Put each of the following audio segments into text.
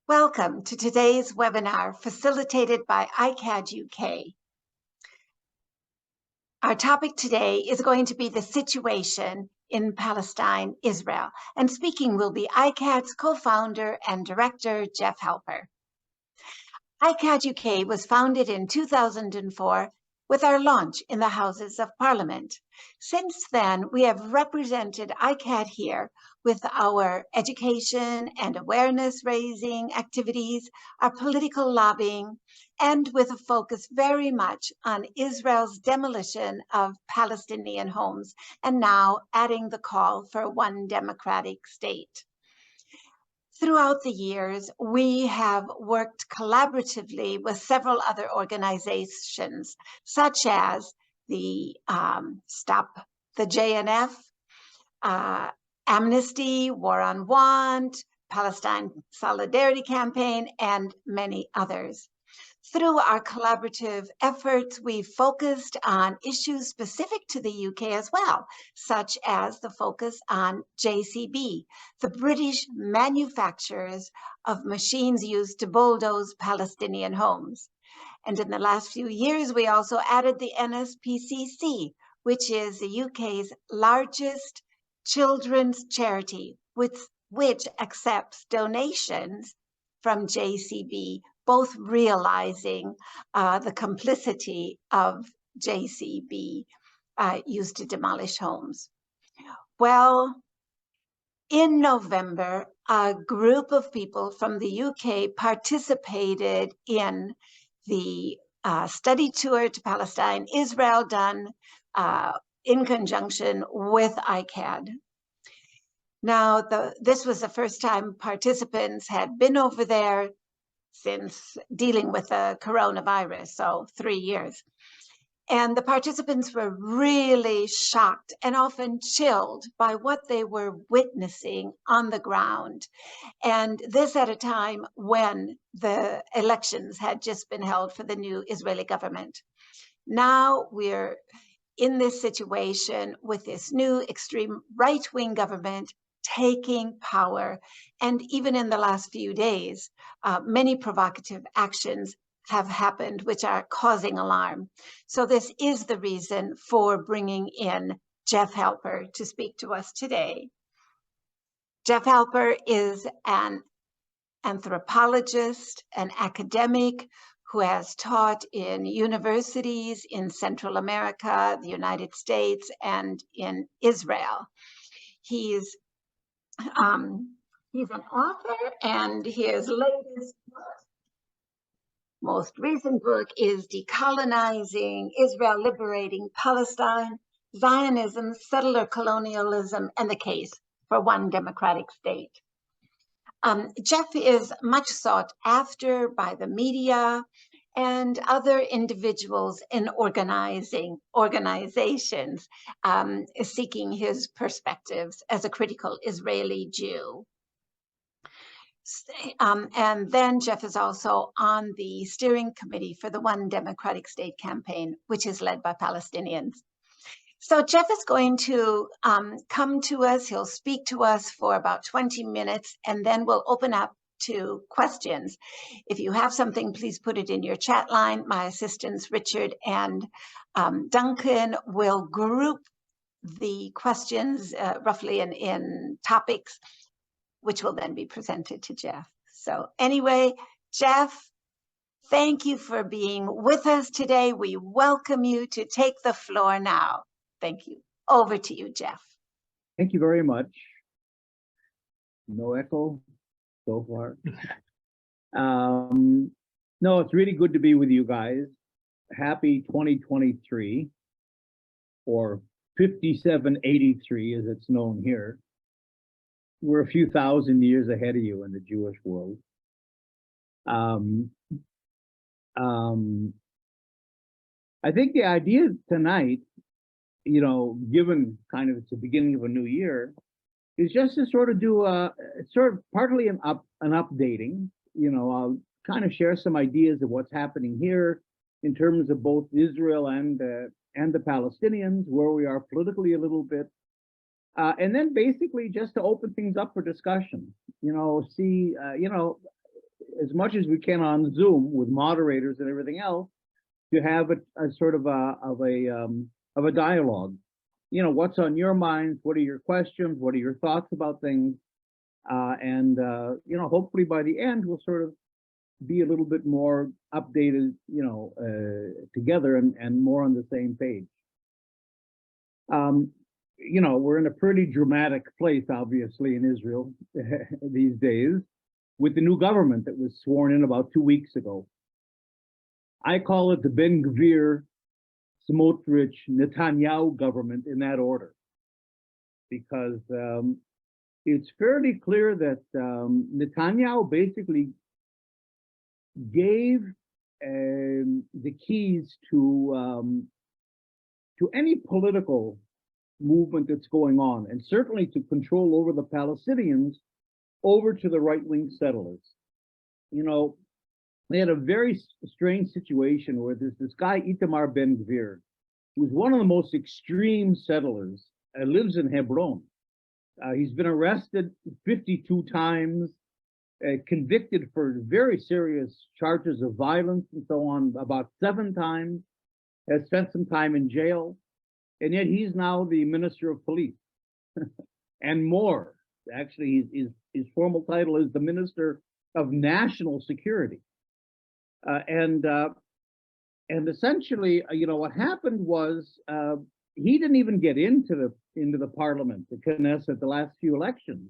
Welcome to today's webinar facilitated by iCAHD UK. Our topic today is going to be the situation in Palestine, Israel, and speaking will be iCAHD's co-founder and director, Jeff Halper. iCAHD UK was founded in 2004 with our launch in the Houses of Parliament. Since then, we have represented iCAHD here with our education and awareness raising activities, our political lobbying, and with a focus very much on Israel's demolition of Palestinian homes, and now adding the call for one democratic state. Throughout the years, we have worked collaboratively with several other organizations, such as the Stop the JNF, Amnesty, War on Want, Palestine Solidarity Campaign, and many others. Through our collaborative efforts, we focused on issues specific to the UK as well, such as the focus on JCB, the British manufacturers of machines used to bulldoze Palestinian homes. And in the last few years, we also added the NSPCC, which is the UK's largest children's charity, which accepts donations from JCB, both realizing the complicity of JCB used to demolish homes. Well, in November, a group of people from the UK participated in the study tour to Palestine, Israel, done in conjunction with iCAHD. Now, this was the first time participants had been over there since dealing with the coronavirus, so 3 years. And the participants were really shocked and often chilled by what they were witnessing on the ground. And this at a time when the elections had just been held for the new Israeli government. Now we're in this situation with this new extreme right-wing government taking power. And even in the last few days, many provocative actions have happened, which are causing alarm. So this is the reason for bringing in Jeff Halper to speak to us today. Jeff Halper is an anthropologist, an academic who has taught in universities in Central America, the United States, and in Israel. He's an author, and his latest book, most recent book, is Decolonizing Israel, Liberating Palestine, Zionism, Settler Colonialism, and the Case for One Democratic State. Jeff is much sought after by the media and other individuals in organizations seeking his perspectives as a critical Israeli Jew. And then Jeff is also on the steering committee for the One Democratic State campaign, which is led by Palestinians. So Jeff is going to come to us. He'll speak to us for about 20 minutes, and then we'll open up to questions. If you have something, please put it in your chat line. My assistants, Richard and Duncan, will group the questions roughly in topics, which will then be presented to Jeff. So anyway, Jeff, thank you for being with us today. We welcome you to take the floor now. Thank you. Over to you, Jeff. Thank you very much. No echo so far. No, it's really good to be with you guys. Happy 2023, or 5783 as it's known here. We're a few thousand years ahead of you in the Jewish world. I think the idea tonight, you know, given kind of it's the beginning of a new year, is just to sort of do a sort of partly an updating. You know, I'll kind of share some ideas of what's happening here in terms of both Israel and the Palestinians, where we are politically a little bit, and then basically just to open things up for discussion. You know, see, you know, as much as we can on Zoom with moderators and everything else, to have a sort of a dialogue. You know, what's on your minds? What are your questions? What are your thoughts about things? And you know, hopefully by the end we'll sort of be a little bit more updated, you know, together and more on the same page. You know, we're in a pretty dramatic place, obviously, in Israel these days, with the new government that was sworn in about 2 weeks ago. I call it the Ben Gvir, Smotrich Netanyahu government in that order, because it's fairly clear that Netanyahu basically gave the keys to any political movement that's going on, and certainly to control over the Palestinians, over to the right-wing settlers. You know, they had a very strange situation where there's this guy, Itamar Ben Gvir, who's one of the most extreme settlers, lives in Hebron. He's been arrested 52 times, convicted for very serious charges of violence and so on about 7 times, has spent some time in jail, and yet he's now the Minister of Police and more. Actually, his formal title is the Minister of National Security. And essentially, you know, what happened was he didn't even get into the parliament, the Knesset, the last few elections.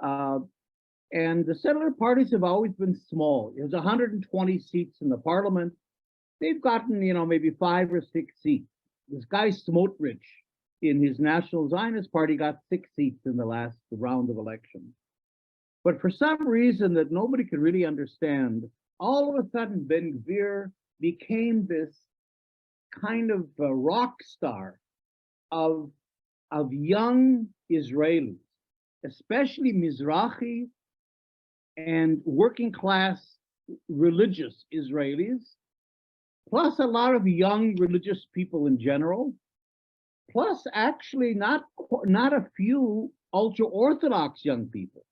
And the settler parties have always been small. There's 120 seats in the parliament. They've gotten, you know, maybe 5 or 6 seats. This guy Smotrich in his National Zionist Party got 6 seats in the last round of elections. But for some reason that nobody could really understand, all of a sudden Ben Gvir became this kind of rock star of young Israelis, especially Mizrahi and working class religious Israelis, plus a lot of young religious people in general, plus actually not a few ultra-Orthodox young people.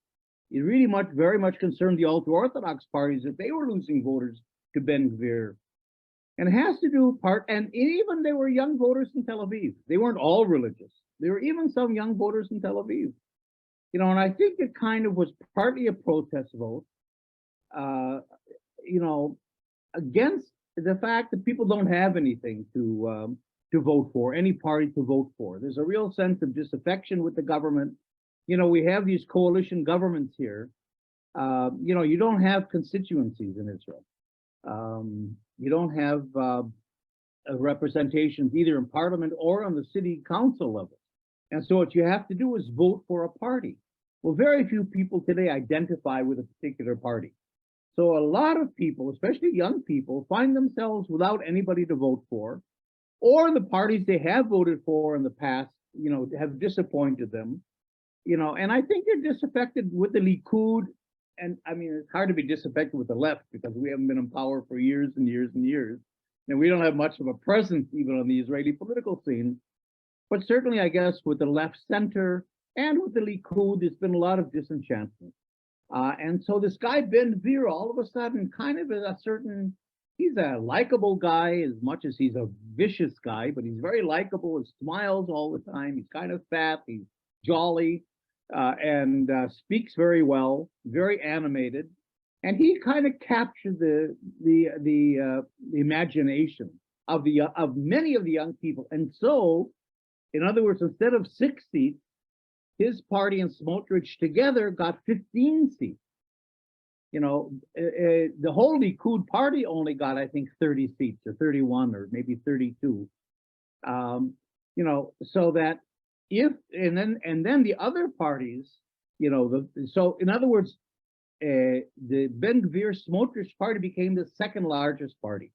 It really very much concerned the ultra-Orthodox parties that they were losing voters to Ben Gvir. And it has to do and even there were young voters in Tel Aviv. They weren't all religious. There were even some young voters in Tel Aviv. You know, and I think it kind of was partly a protest vote, you know, against the fact that people don't have anything to vote for, any party to vote for. There's a real sense of disaffection with the government. You know, we have these coalition governments here. You know, you don't have constituencies in Israel. You don't have representations either in parliament or on the city council level. And so what you have to do is vote for a party. Well, very few people today identify with a particular party. So a lot of people, especially young people, find themselves without anybody to vote for, or the parties they have voted for in the past, you know, have disappointed them. You know, and I think they're disaffected with the Likud. And I mean, it's hard to be disaffected with the left because we haven't been in power for years and years and years. And we don't have much of a presence even on the Israeli political scene. But certainly, I guess, with the left center and with the Likud, there's been a lot of disenchantment. And so this guy, Ben Gvir, all of a sudden kind of is he's a likable guy as much as he's a vicious guy, but he's very likable. He smiles all the time. He's kind of fat. He's jolly. And speaks very well, very animated, and he kind of captured the imagination of many of the young people. And so, in other words, instead of 6 seats, his party and Smotrich together got 15 seats. You know, the whole Likud party only got, I think, 30 seats or 31 or maybe 32. You know, so that. And then the other parties, you know, so in other words, the Ben Gvir Smotrich party became the second largest party,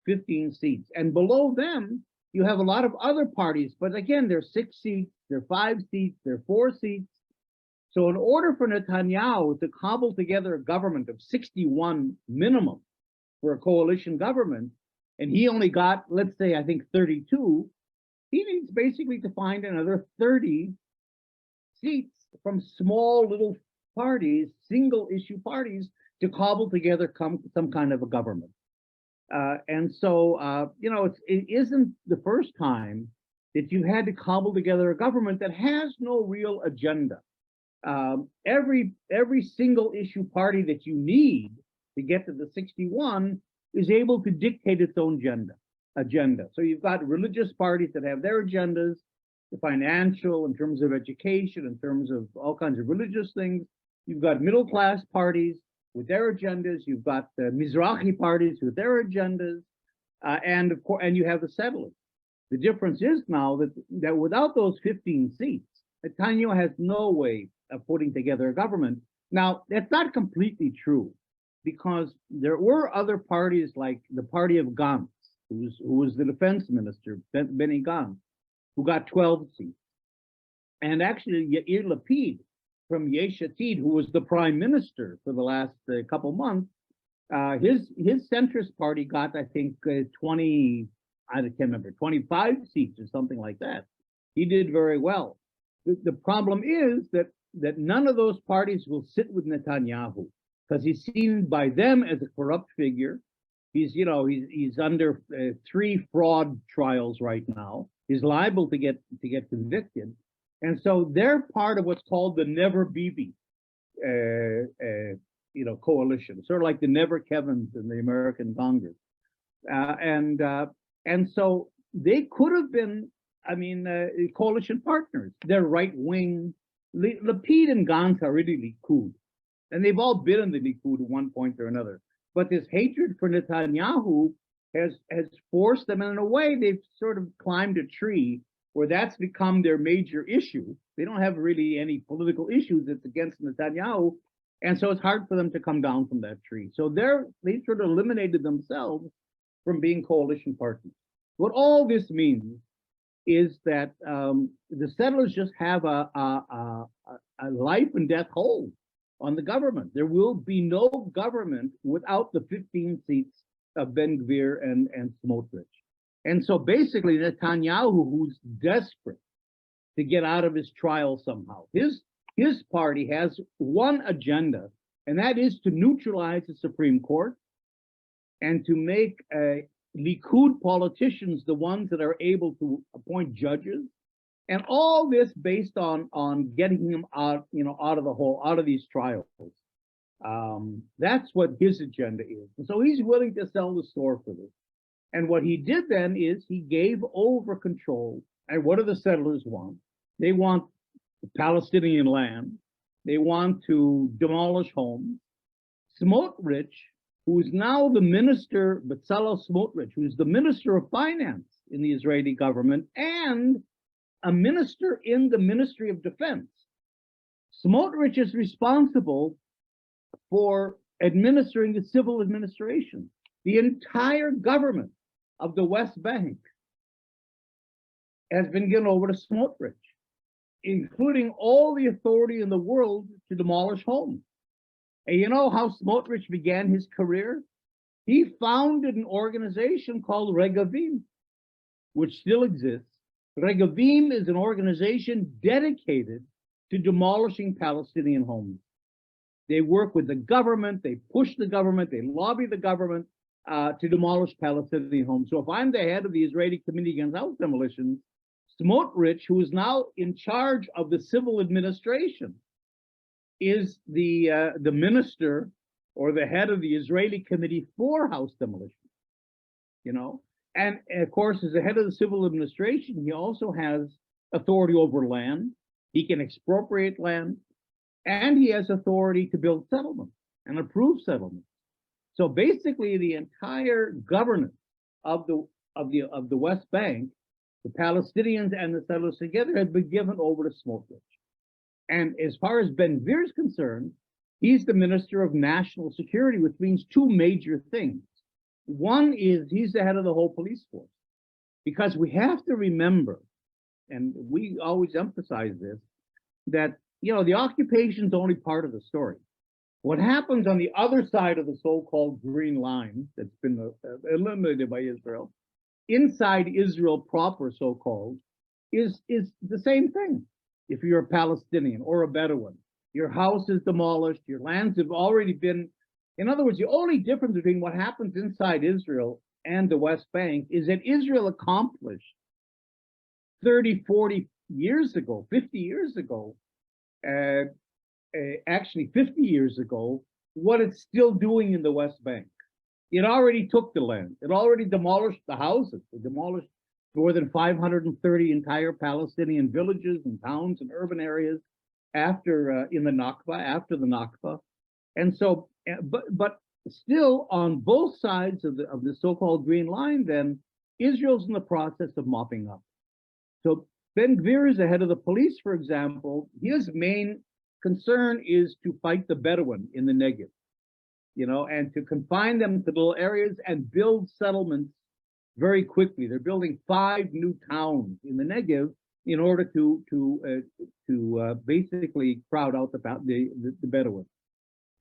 15 seats. And below them, you have a lot of other parties, but again, they're 6 seats, they're 5 seats, they're 4 seats. So in order for Netanyahu to cobble together a government of 61 minimum for a coalition government, and he only got, let's say, I think 32, he needs basically to find another 30 seats from small little parties, single issue parties, to cobble together some kind of a government. And so, it isn't the first time that you had to cobble together a government that has no real agenda. Every single issue party that you need to get to the 61 is able to dictate its own agenda. So you've got religious parties that have their agendas, the financial, in terms of education, in terms of all kinds of religious things. You've got middle class parties with their agendas. You've got the Mizrahi parties with their agendas, and of course, and you have the settlers. The difference is now that without those 15 seats, Netanyahu has no way of putting together a government. Now, that's not completely true, because there were other parties like the party of Gantz, who was the defense minister, Benny Gantz, who got 12 seats. And actually, Yair Lapid from Yesh Atid, who was the prime minister for the last couple months, his centrist party got, I think, 20, I can't remember, 25 seats or something like that. He did very well. The problem is that none of those parties will sit with Netanyahu, because he's seen by them as a corrupt figure. He's under 3 fraud trials right now. He's liable to get convicted, and so they're part of what's called the Never Bibi, coalition, sort of like the Never Kevins in the American Congress, and so they could have been, coalition partners. They're right wing. Lapid and Gantz are really Likud, and they've all been in the Likud at one point or another. But this hatred for Netanyahu has forced them, and in a way, they've sort of climbed a tree where that's become their major issue. They don't have really any political issues that's against Netanyahu, and so it's hard for them to come down from that tree. So they sort of eliminated themselves from being coalition partners. What all this means is that the settlers just have a life and death hold on the government. There will be no government without the 15 seats of Ben Gvir and Smotrich. And so basically Netanyahu, who's desperate to get out of his trial somehow, his party has one agenda, and that is to neutralize the Supreme Court and to make Likud politicians the ones that are able to appoint judges, and all this based on getting him out of these trials. That's what his agenda is. And so he's willing to sell the store for this. And what he did then is he gave over control. And what do the settlers want? They want Palestinian land. They want to demolish homes. Smotrich, who is now the minister, but Salah Smotrich, who's the minister of finance in the Israeli government and a minister in the Ministry of Defense. Smotrich is responsible for administering the civil administration. The entire government of the West Bank has been given over to Smotrich, including all the authority in the world to demolish homes. And you know how Smotrich began his career? He founded an organization called Regavim, which still exists. Regavim is an organization dedicated to demolishing Palestinian homes. They work with the government, they push the government, they lobby the government to demolish Palestinian homes. So if I'm the head of the Israeli Committee Against House Demolitions, Smotrich, who is now in charge of the civil administration, is the minister or the head of the Israeli Committee for House Demolition. And of course, as the head of the civil administration, he also has authority over land. He can expropriate land, and he has authority to build settlements and approve settlements. So basically, the entire governance of the West Bank, the Palestinians and the settlers together, has been given over to Smotrich. And as far as Ben Gvir is concerned, he's the Minister of National Security, which means 2 major things. One is he's the head of the whole police force, because we have to remember, and we always emphasize this, that the occupation is only part of the story. What happens on the other side of the so-called green line that's been eliminated by Israel, inside Israel proper, so-called, is the same thing. If you're a Palestinian or a Bedouin, your house is demolished, your lands have already been In other words, the only difference between what happens inside Israel and the West Bank is that Israel accomplished 30, 40 years ago, 50 years ago, uh, actually 50 years ago, what it's still doing in the West Bank. It already took the land. It already demolished the houses. It demolished more than 530 entire Palestinian villages and towns and urban areas after in the Nakba, after the Nakba. And so, but still on both sides of the so-called Green Line, then Israel's in the process of mopping up. So Ben Gvir is the head of the police, for example. His main concern is to fight the Bedouin in the Negev, and to confine them to little areas and build settlements very quickly. They're building 5 new towns in the Negev in order to basically crowd out the Bedouin.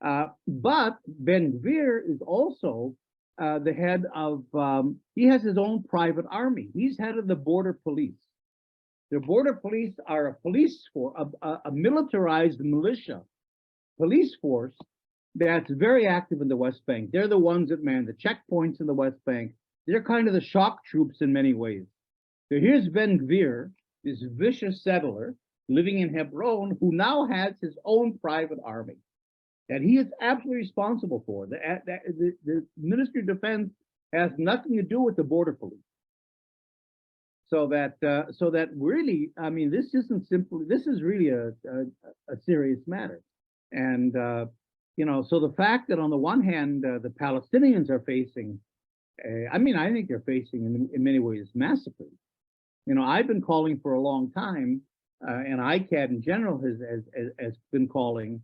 But Ben Gvir is also the head of, he has his own private army. He's head of the border police. The border police are a police force, a militarized militia police force that's very active in the West Bank. They're the ones that man the checkpoints in the West Bank. They're kind of the shock troops in many ways. So here's Ben Gvir, this vicious settler living in Hebron, who now has his own private army that he is absolutely responsible for. The Ministry of Defense has nothing to do with the border police. So that really, I mean, this is really a serious matter. And, so the fact that on the one hand, the Palestinians are facing, I think they're facing in many ways massacres. I've been calling for a long time, and iCAHD in general has been calling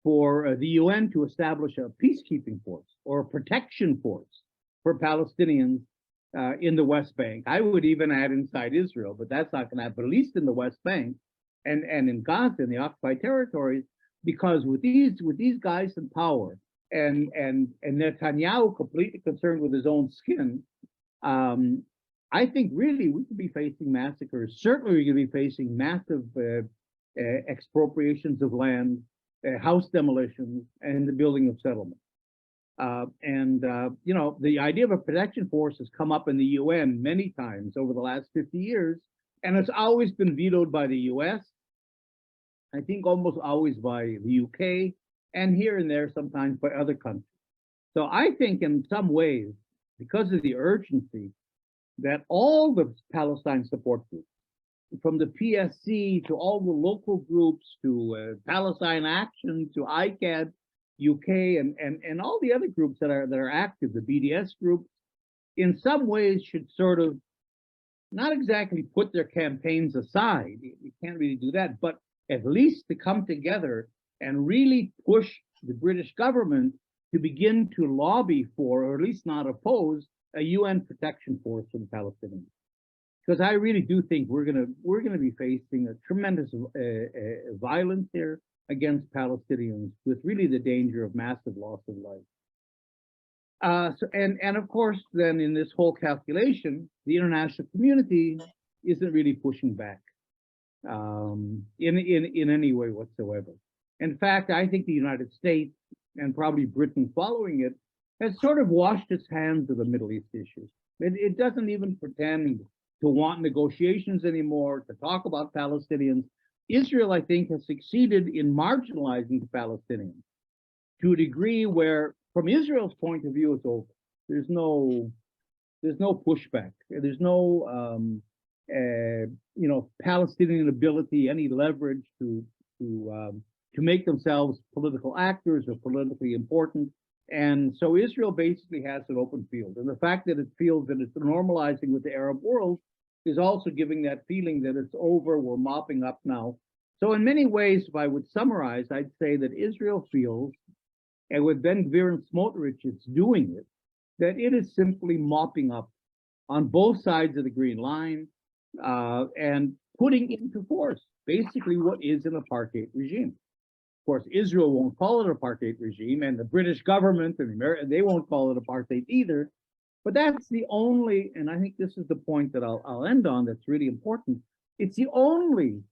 for the UN to establish a peacekeeping force or a protection force for Palestinians in the West Bank. I would even add inside Israel, but that's not going to happen, but at least in the West Bank and in Gaza, in the occupied territories, because with these guys in power and Netanyahu completely concerned with his own skin, I think really we could be facing massacres. Certainly we could be facing massive expropriations of land, house demolitions, and the building of settlements. The idea of a protection force has come up in the UN many times over the last 50 years, and it's always been vetoed by the US, I think almost always by the UK, and here and there sometimes by other countries. So I think in some ways, because of the urgency, that all the Palestine support groups, from the PSC to all the local groups to Palestine Action to iCAHD, UK, and all the other groups that are active, the BDS groups, in some ways should sort of not exactly put their campaigns aside. You can't really do that, but at least to come together and really push the British government to begin to lobby for, or at least not oppose, a UN protection force for the Palestinians. Because I really do think we're gonna be facing a tremendous violence here against Palestinians, with really the danger of massive loss of life. And of course, then in this whole calculation, the international community isn't really pushing back in any way whatsoever. In fact, I think the United States, and probably Britain following it, has sort of washed its hands of the Middle East issues. It doesn't even pretend to want negotiations anymore, to talk about Palestinians. Israel, I think, has succeeded in marginalizing the Palestinians to a degree where, from Israel's point of view, it's over. There's no pushback. There's no Palestinian ability, any leverage to make themselves political actors or politically important. And so Israel basically has an open field. And the fact that it feels that it's normalizing with the Arab world is also giving that feeling that it's over, we're mopping up now. So in many ways, if I would summarize, I'd say that Israel feels, and with Ben Gvir and Smotrich, it's doing it, that it is simply mopping up on both sides of the Green Line and putting into force basically what is an apartheid regime. Of course, Israel won't call it an apartheid regime, and the British government and they won't call it apartheid either. But that's the only, and I think this is the point that I'll end on that's really important. It's the only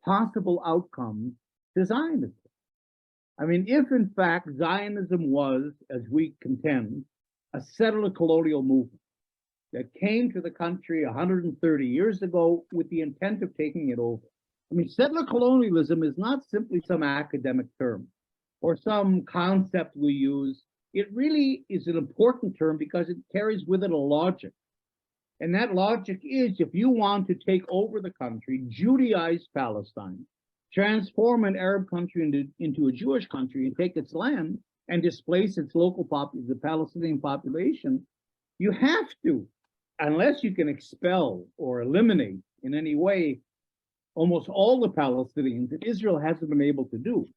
possible outcome to Zionism. I mean, if in fact Zionism was, as we contend, a settler colonial movement that came to the country 130 years ago with the intent of taking it over. I mean, settler colonialism is not simply some academic term or some concept we use. It really is an important term because it carries with it a logic. And that logic is, if you want to take over the country, Judaize Palestine, transform an Arab country into a Jewish country and take its land and displace its local the Palestinian population, you have to, unless you can expel or eliminate in any way almost all the Palestinians that Israel hasn't been able to do.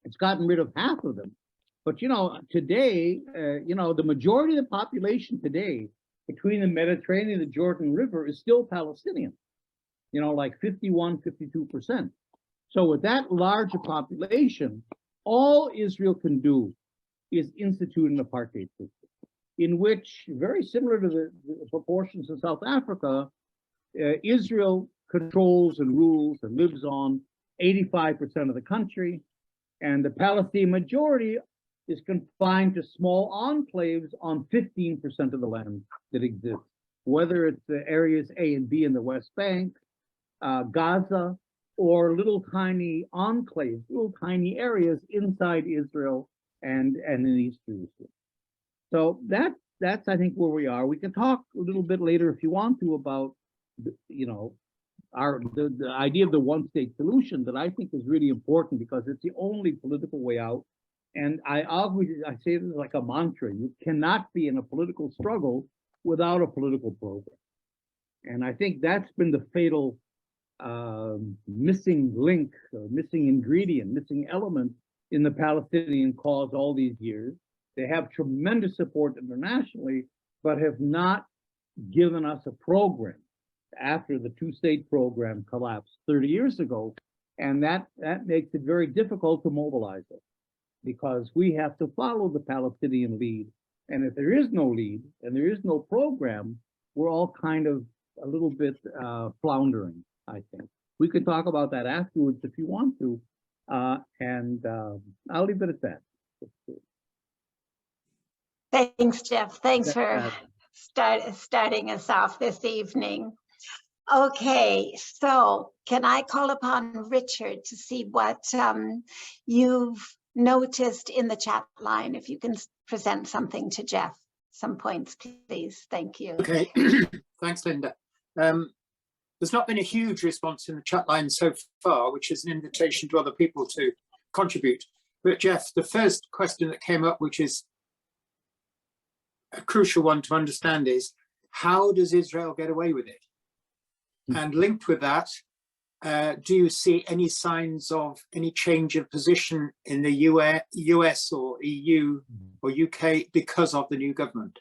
It's gotten rid of half of them. But, today, the majority of the population today between the Mediterranean and the Jordan River is still Palestinian, like 51, 52%. So with that larger population, all Israel can do is institute an apartheid system, in which, very similar to the proportions in South Africa, Israel controls and rules and lives on 85% of the country, and the Palestinian majority is confined to small enclaves on 15% of the land that exists, whether it's the areas A and B in the West Bank, Gaza, or little tiny enclaves, little tiny areas inside Israel and in East Jerusalem. So that's I think where we are. We can talk a little bit later if you want to about the idea of the one-state solution that I think is really important because it's the only political way out. And I say this like a mantra: you cannot be in a political struggle without a political program. And I think that's been the fatal missing link, or missing ingredient, missing element in the Palestinian cause all these years. They have tremendous support internationally, but have not given us a program after the two-state program collapsed 30 years ago. And that makes it very difficult to mobilize it, because we have to follow the Palestinian lead. And if there is no lead and there is no program, we're all kind of a little bit floundering, I think. We could talk about that afterwards if you want to. I'll leave it at that. Thanks, Jeff. Thanks for starting us off this evening. Okay, so can I call upon Richard to see what you've noticed in the chat line? If you can present something to Jeff, some points, please. Thank you. Okay, thanks, Linda. There's not been a huge response in the chat line so far, which is an invitation to other people to contribute. But Jeff, the first question that came up, which is a crucial one to understand, is how does Israel get away with it? And linked with that, do you see any signs of any change of position in the US or EU or UK because of the new government?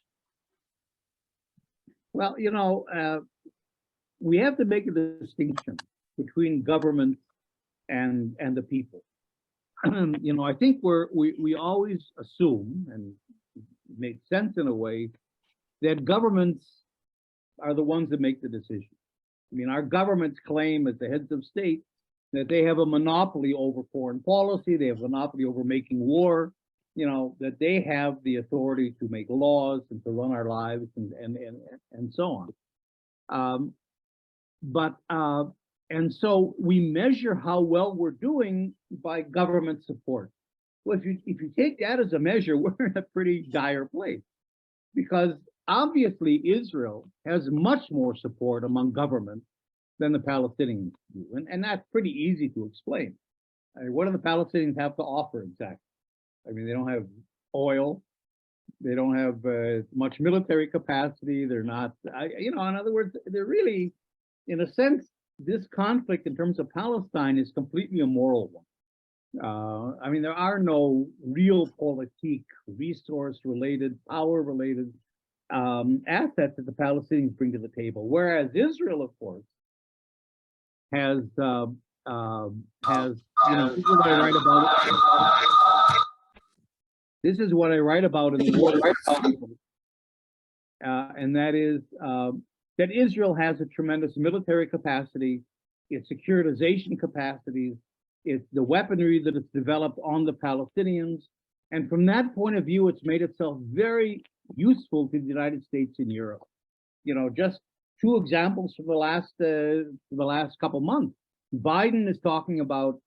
Well, we have to make a distinction between government and the people. I think we always assume, and it makes sense in a way, that governments are the ones that make the decision. I mean, our governments claim as the heads of state that they have a monopoly over foreign policy, they have a monopoly over making war, that they have the authority to make laws and to run our lives and so on. And so we measure how well we're doing by government support. Well, if you take that as a measure, we're in a pretty dire place, because obviously Israel has much more support among governments than the Palestinians do, and that's pretty easy to explain. I mean, what do the Palestinians have to offer exactly? I mean, they don't have oil, they don't have much military capacity. They're not, in other words, they're really, in a sense, this conflict in terms of Palestine is completely a moral one. I mean, there are no real politique, resource-related, power-related assets that the Palestinians bring to the table. Whereas Israel, of course, has this is what I write about in the War, and that is that Israel has a tremendous military capacity, its securitization capacities, it's the weaponry that it's developed on the Palestinians. And from that point of view, it's made itself very useful to the United States and Europe. You know, just two examples from the last couple months. Biden is talking about,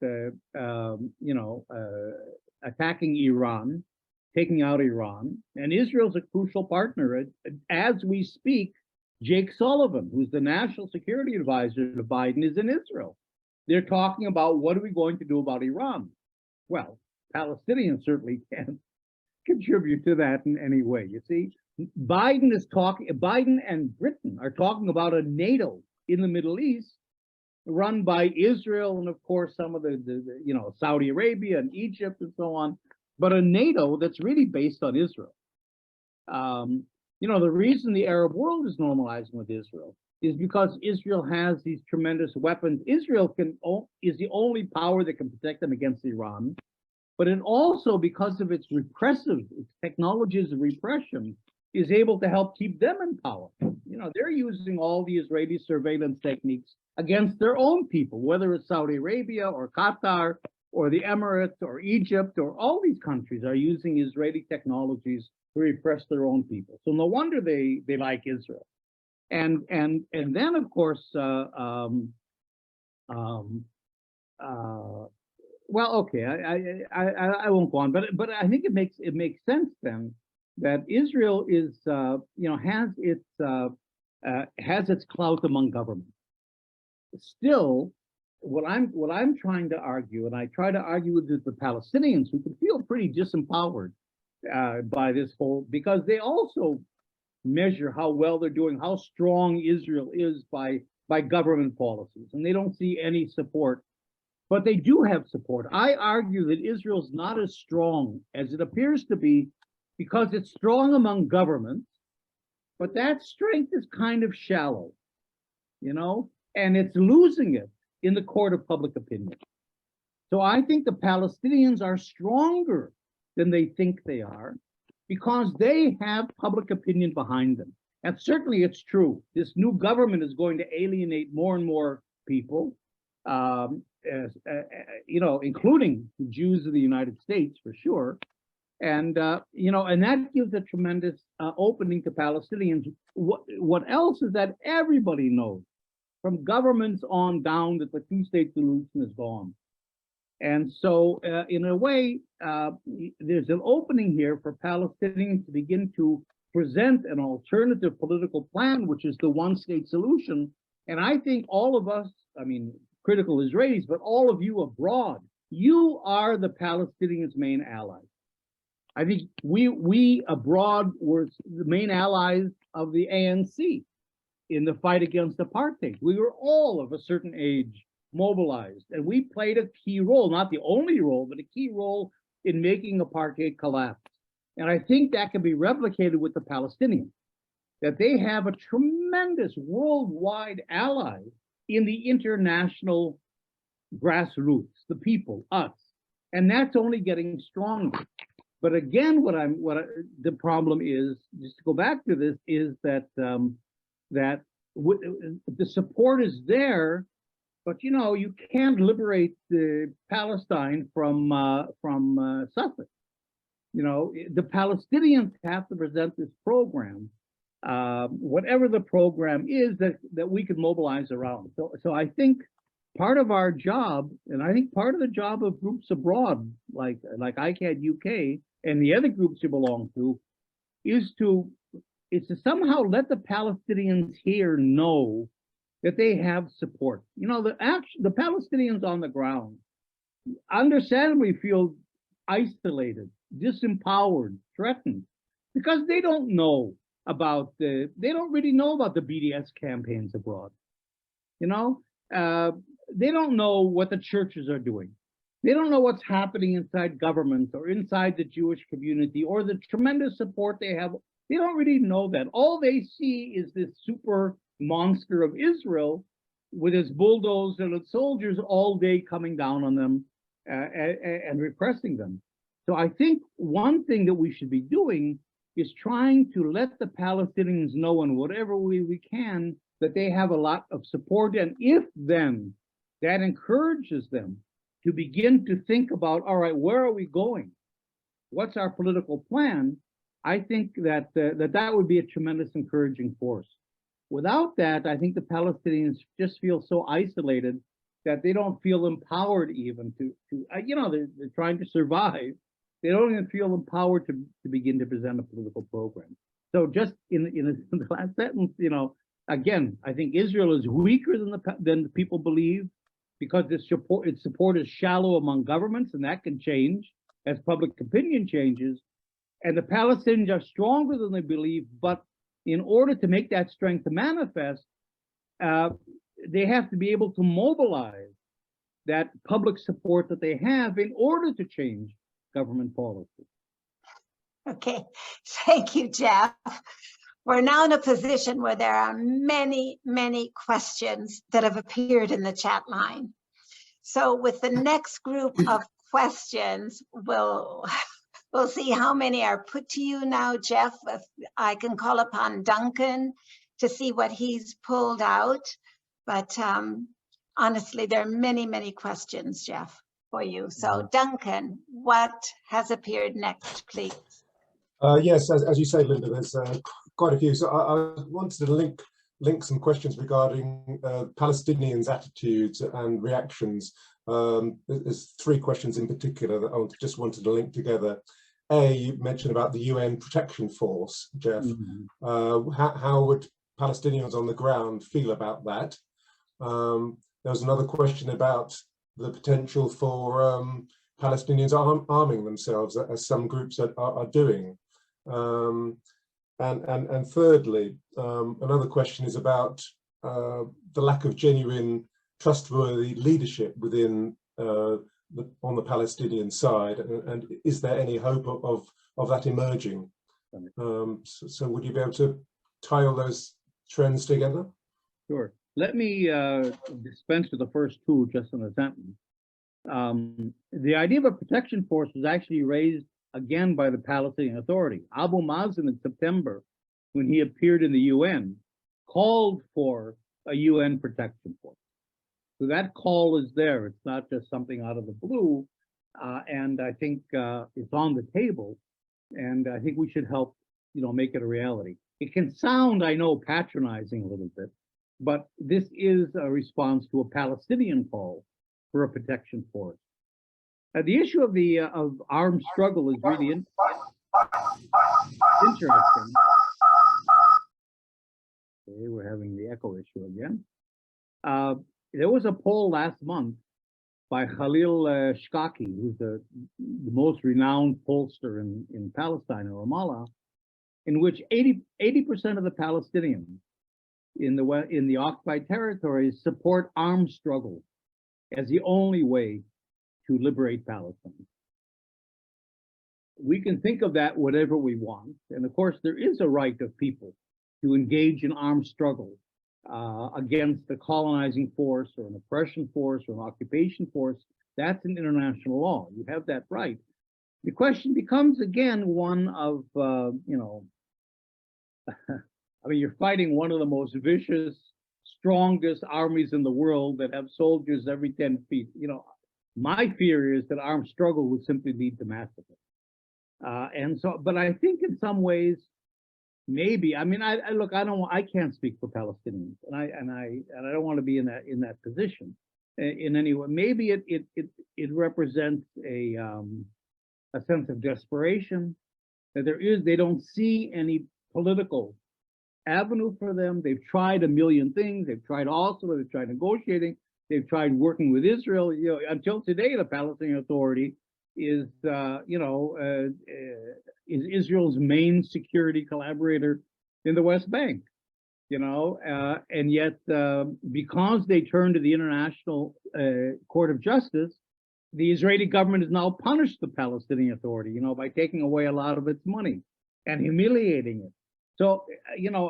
attacking Iran, taking out Iran, and Israel's a crucial partner. As we speak, Jake Sullivan, who's the national security advisor to Biden, is in Israel. They're talking about what are we going to do about Iran? Well, Palestinians certainly can't contribute to that in any way. You see, Biden and Britain are talking about a NATO in the Middle East run by Israel and of course some of the Saudi Arabia and Egypt and so on, but a NATO that's really based on Israel. The reason the Arab world is normalizing with Israel is because Israel has these tremendous weapons. Israel is the only power that can protect them against Iran, but it also, because of its technologies of repression, is able to help keep them in power. They're using all the Israeli surveillance techniques against their own people, whether it's Saudi Arabia or Qatar or the Emirates or Egypt, or all these countries are using Israeli technologies to repress their own people. So no wonder they like Israel. And then of course, well, okay, I won't go on, but I think it makes sense then that Israel is has its clout among governments. Still, what I'm trying to argue, and I try to argue with the Palestinians, who can feel pretty disempowered by this whole, because they also measure how well they're doing, how strong Israel is by government policies, and they don't see any support, but they do have support. I argue that Israel's not as strong as it appears to be because it's strong among governments, but that strength is kind of shallow, and it's losing it in the court of public opinion. So I think the Palestinians are stronger than they think they are because they have public opinion behind them. And certainly it's true. This new government is going to alienate more and more people, including the Jews of the United States for sure. And, and that gives a tremendous opening to Palestinians. What else is that everybody knows, from governments on down, that the two-state solution is gone. And so, in a way, there's an opening here for Palestinians to begin to present an alternative political plan, which is the one-state solution. And I think all of us, critical Israelis, but all of you abroad, you are the Palestinians' main allies. I think we abroad were the main allies of the ANC in the fight against apartheid. We were all of a certain age mobilized, and we played a key role, not the only role, but a key role in making apartheid collapse. And I think that can be replicated with the Palestinians, that they have a tremendous worldwide ally in the international grassroots, the people, us, and that's only getting stronger. But again, the problem is, just to go back to this, is that the support is there, but you can't liberate Palestine from Suffolk. The Palestinians have to present this program, whatever the program is that we can mobilize around. So I think part of our job, and I think part of the job of groups abroad, like iCAHD UK and the other groups you belong to, is to somehow let the Palestinians here know that they have support. The Palestinians on the ground understandably feel isolated, disempowered, threatened, because they don't really know about the BDS campaigns abroad. They don't know what the churches are doing. They don't know what's happening inside governments or inside the Jewish community or the tremendous support they have. They don't really know that. All they see is this super monster of Israel with its bulldozers and its soldiers all day coming down on them and repressing them. So I think one thing that we should be doing is trying to let the Palestinians know in whatever way we can that they have a lot of support. And if then that encourages them to begin to think about, all right, where are we going? What's our political plan? I think that that would be a tremendous encouraging force. Without that, I think the Palestinians just feel so isolated that they don't feel empowered even to they're trying to survive. They don't even feel empowered to begin to present a political program. So just in the last sentence, again, I think Israel is weaker than the people believe, because its support is shallow among governments, and that can change as public opinion changes. And the Palestinians are stronger than they believe, but in order to make that strength to manifest, they have to be able to mobilize that public support that they have in order to change government policy. Okay, thank you, Jeff. We're now in a position where there are many, many questions that have appeared in the chat line. So with the next group of questions, we'll see how many are put to you now, Jeff. If I can call upon Duncan to see what he's pulled out. But honestly, there are many, many questions, Jeff, for you. So Duncan, what has appeared next, please? Yes, as you say, Linda, there's quite a few. So I wanted to link some questions regarding Palestinians' attitudes and reactions. There's three questions in particular that I just wanted to link together. You mentioned about the UN Protection Force, Jeff. How would Palestinians on the ground feel about that? There was another question about the potential for Palestinians arming themselves, as some groups are doing. And thirdly, another question is about the lack of genuine, trustworthy leadership within on the Palestinian side, and is there any hope of that emerging? So would you be able to tie all those trends together? Sure. Let me dispense with the first two just in a sentence. The idea of a protection force was actually raised again by the Palestinian Authority. Abu Mazen in September, when he appeared in the UN, called for a UN protection force. So that call is there. It's not just something out of the blue. And I think it's on the table. And I think we should help, make it a reality. It can sound, I know, patronizing a little bit, but this is a response to a Palestinian call for a protection force. The issue of armed struggle is really interesting. Okay, we're having the echo issue again. There was a poll last month by Khalil Shkaki, who's the most renowned pollster in Palestine, in Ramallah, in which 80% of the Palestinians in the occupied territories support armed struggle as the only way to liberate Palestine. We can think of that whatever we want, and of course there is a right of people to engage in armed struggle against a colonizing force or an oppression force or an occupation force. That's an international law. You have that right. The question becomes again one of, I mean, you're fighting one of the most vicious, strongest armies in the world that have soldiers every 10 feet. My fear is that armed struggle would simply lead to massacre. But I think in some ways, maybe, I mean, I can't speak for Palestinians, and I don't want to be in that position in any way. Maybe it represents a sense of desperation that they don't see any political avenue for them. They've tried a million things. They've tried negotiating. They've tried working with Israel. Until today, the Palestinian Authority is Israel's main security collaborator in the West Bank. And yet, because they turned to the International Court of Justice, the Israeli government has now punished the Palestinian Authority, by taking away a lot of its money and humiliating it. So,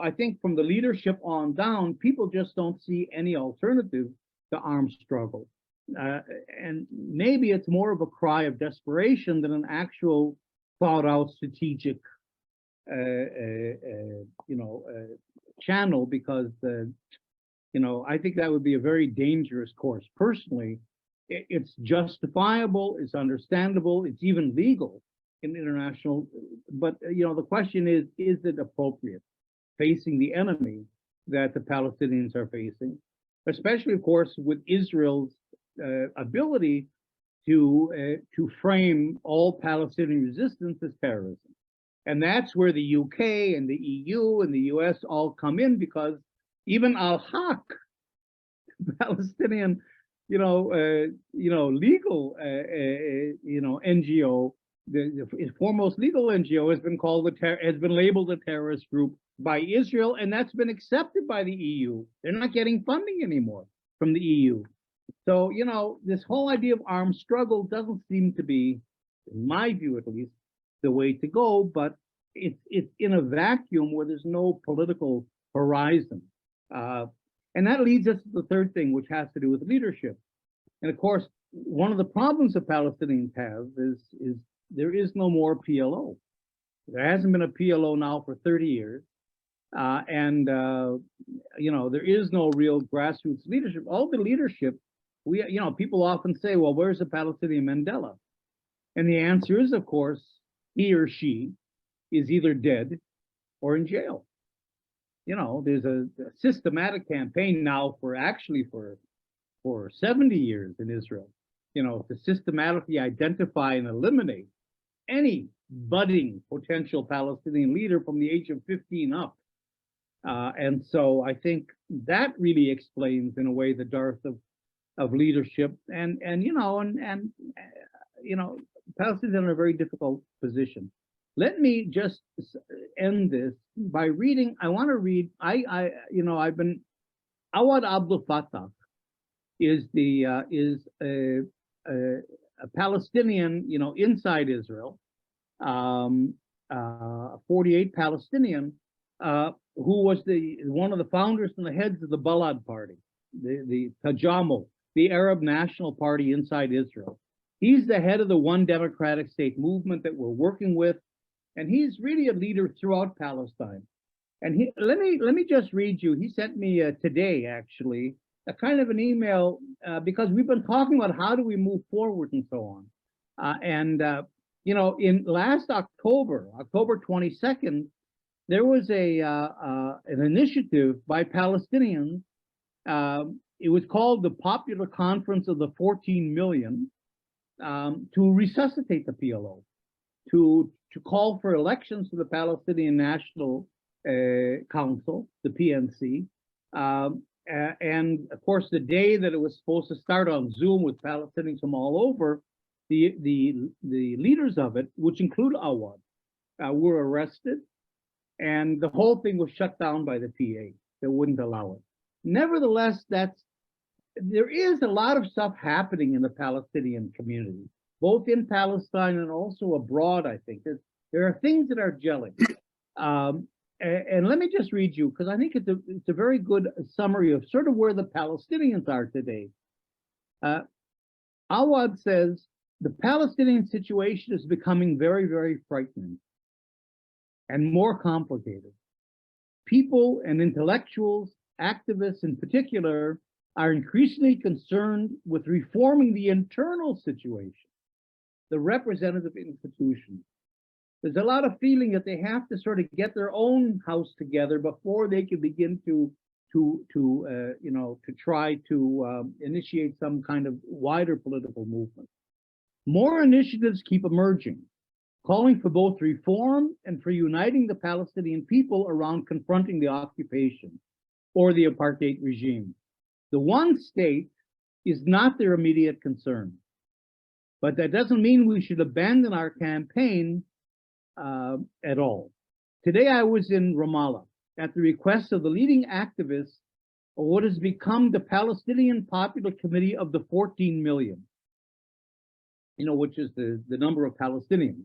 I think from the leadership on down, people just don't see any alternative to armed struggle. And maybe it's more of a cry of desperation than an actual thought out strategic, channel, because, I think that would be a very dangerous course. Personally, It's justifiable, it's understandable, it's even legal in international, but the question is it appropriate facing the enemy that the Palestinians are facing, especially, of course, with Israel's ability to frame all Palestinian resistance as terrorism. And that's where the UK and the EU and the US all come in, because even Al-Haq, Palestinian, legal, NGO, the foremost legal NGO has been labeled a terrorist group by Israel, and that's been accepted by the EU. They're not getting funding anymore from the EU. So, this whole idea of armed struggle doesn't seem to be, in my view at least, the way to go, but it's in a vacuum where there's no political horizon. And that leads us to the third thing, which has to do with leadership. And of course, one of the problems the Palestinians have is there is no more PLO. There hasn't been a PLO now for 30 years. There is no real grassroots leadership. All the leadership, people often say, well, where's the Palestinian Mandela? And the answer is, of course, he or she is either dead or in jail. There's a systematic campaign now for 70 years in Israel, to systematically identify and eliminate any budding potential Palestinian leader from the age of 15 up. And so I think that really explains, in a way, the dearth of leadership. And Palestinians are in a very difficult position. Let me just end this by reading. I want to read. Awad Abdel Fattah is a Palestinian, inside Israel, 48 Palestinian, who was one of the founders and the heads of the Balad Party, the Tajamo, the Arab National Party inside Israel. He's the head of the One Democratic State movement that we're working with, and he's really a leader throughout Palestine. And let me just read you. He sent me today, actually, a kind of an email, because we've been talking about how do we move forward and so on. In last October 22nd, there was an initiative by Palestinians. It was called the Popular Conference of the 14 Million, to resuscitate the PLO, to call for elections to the Palestinian National Council, the PNC. And of course, the day that it was supposed to start on Zoom with Palestinians from all over, the leaders of it, which include Awad, were arrested, and the whole thing was shut down by the PA. They wouldn't allow it. Nevertheless, there is a lot of stuff happening in the Palestinian community, both in Palestine and also abroad. I think there are things that are gelling. And let me just read you, because I think it's a very good summary of sort of where the Palestinians are today. Awad says, the Palestinian situation is becoming very, very frightening and more complicated. People and intellectuals, activists in particular, are increasingly concerned with reforming the internal situation, the representative institutions. There's a lot of feeling that they have to sort of get their own house together before they can begin to try to initiate some kind of wider political movement. More initiatives keep emerging, calling for both reform and for uniting the Palestinian people around confronting the occupation or the apartheid regime. The one state is not their immediate concern, but that doesn't mean we should abandon our campaign at all. Today I was in Ramallah at the request of the leading activists of what has become the Palestinian Popular Committee of the 14 million, which is the number of Palestinians.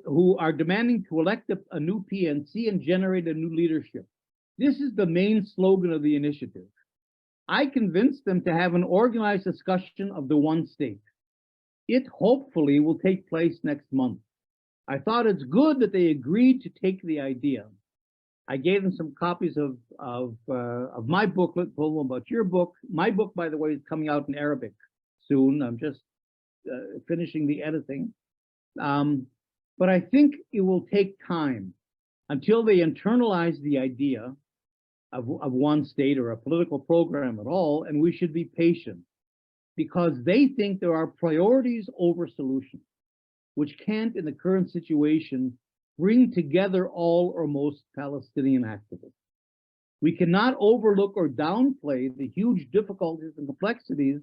Who are demanding to elect a new PNC and generate a new leadership. This is the main slogan of the initiative. I convinced them to have an organized discussion of the one state. It hopefully will take place next month. I thought it's good that they agreed to take the idea. I gave them some copies of my booklet, told them about your book. My book, by the way, is coming out in Arabic soon. I'm just finishing the editing. But I think it will take time until they internalize the idea of one state or a political program at all, and we should be patient because they think there are priorities over solutions, which can't, in the current situation, bring together all or most Palestinian activists. We cannot overlook or downplay the huge difficulties and complexities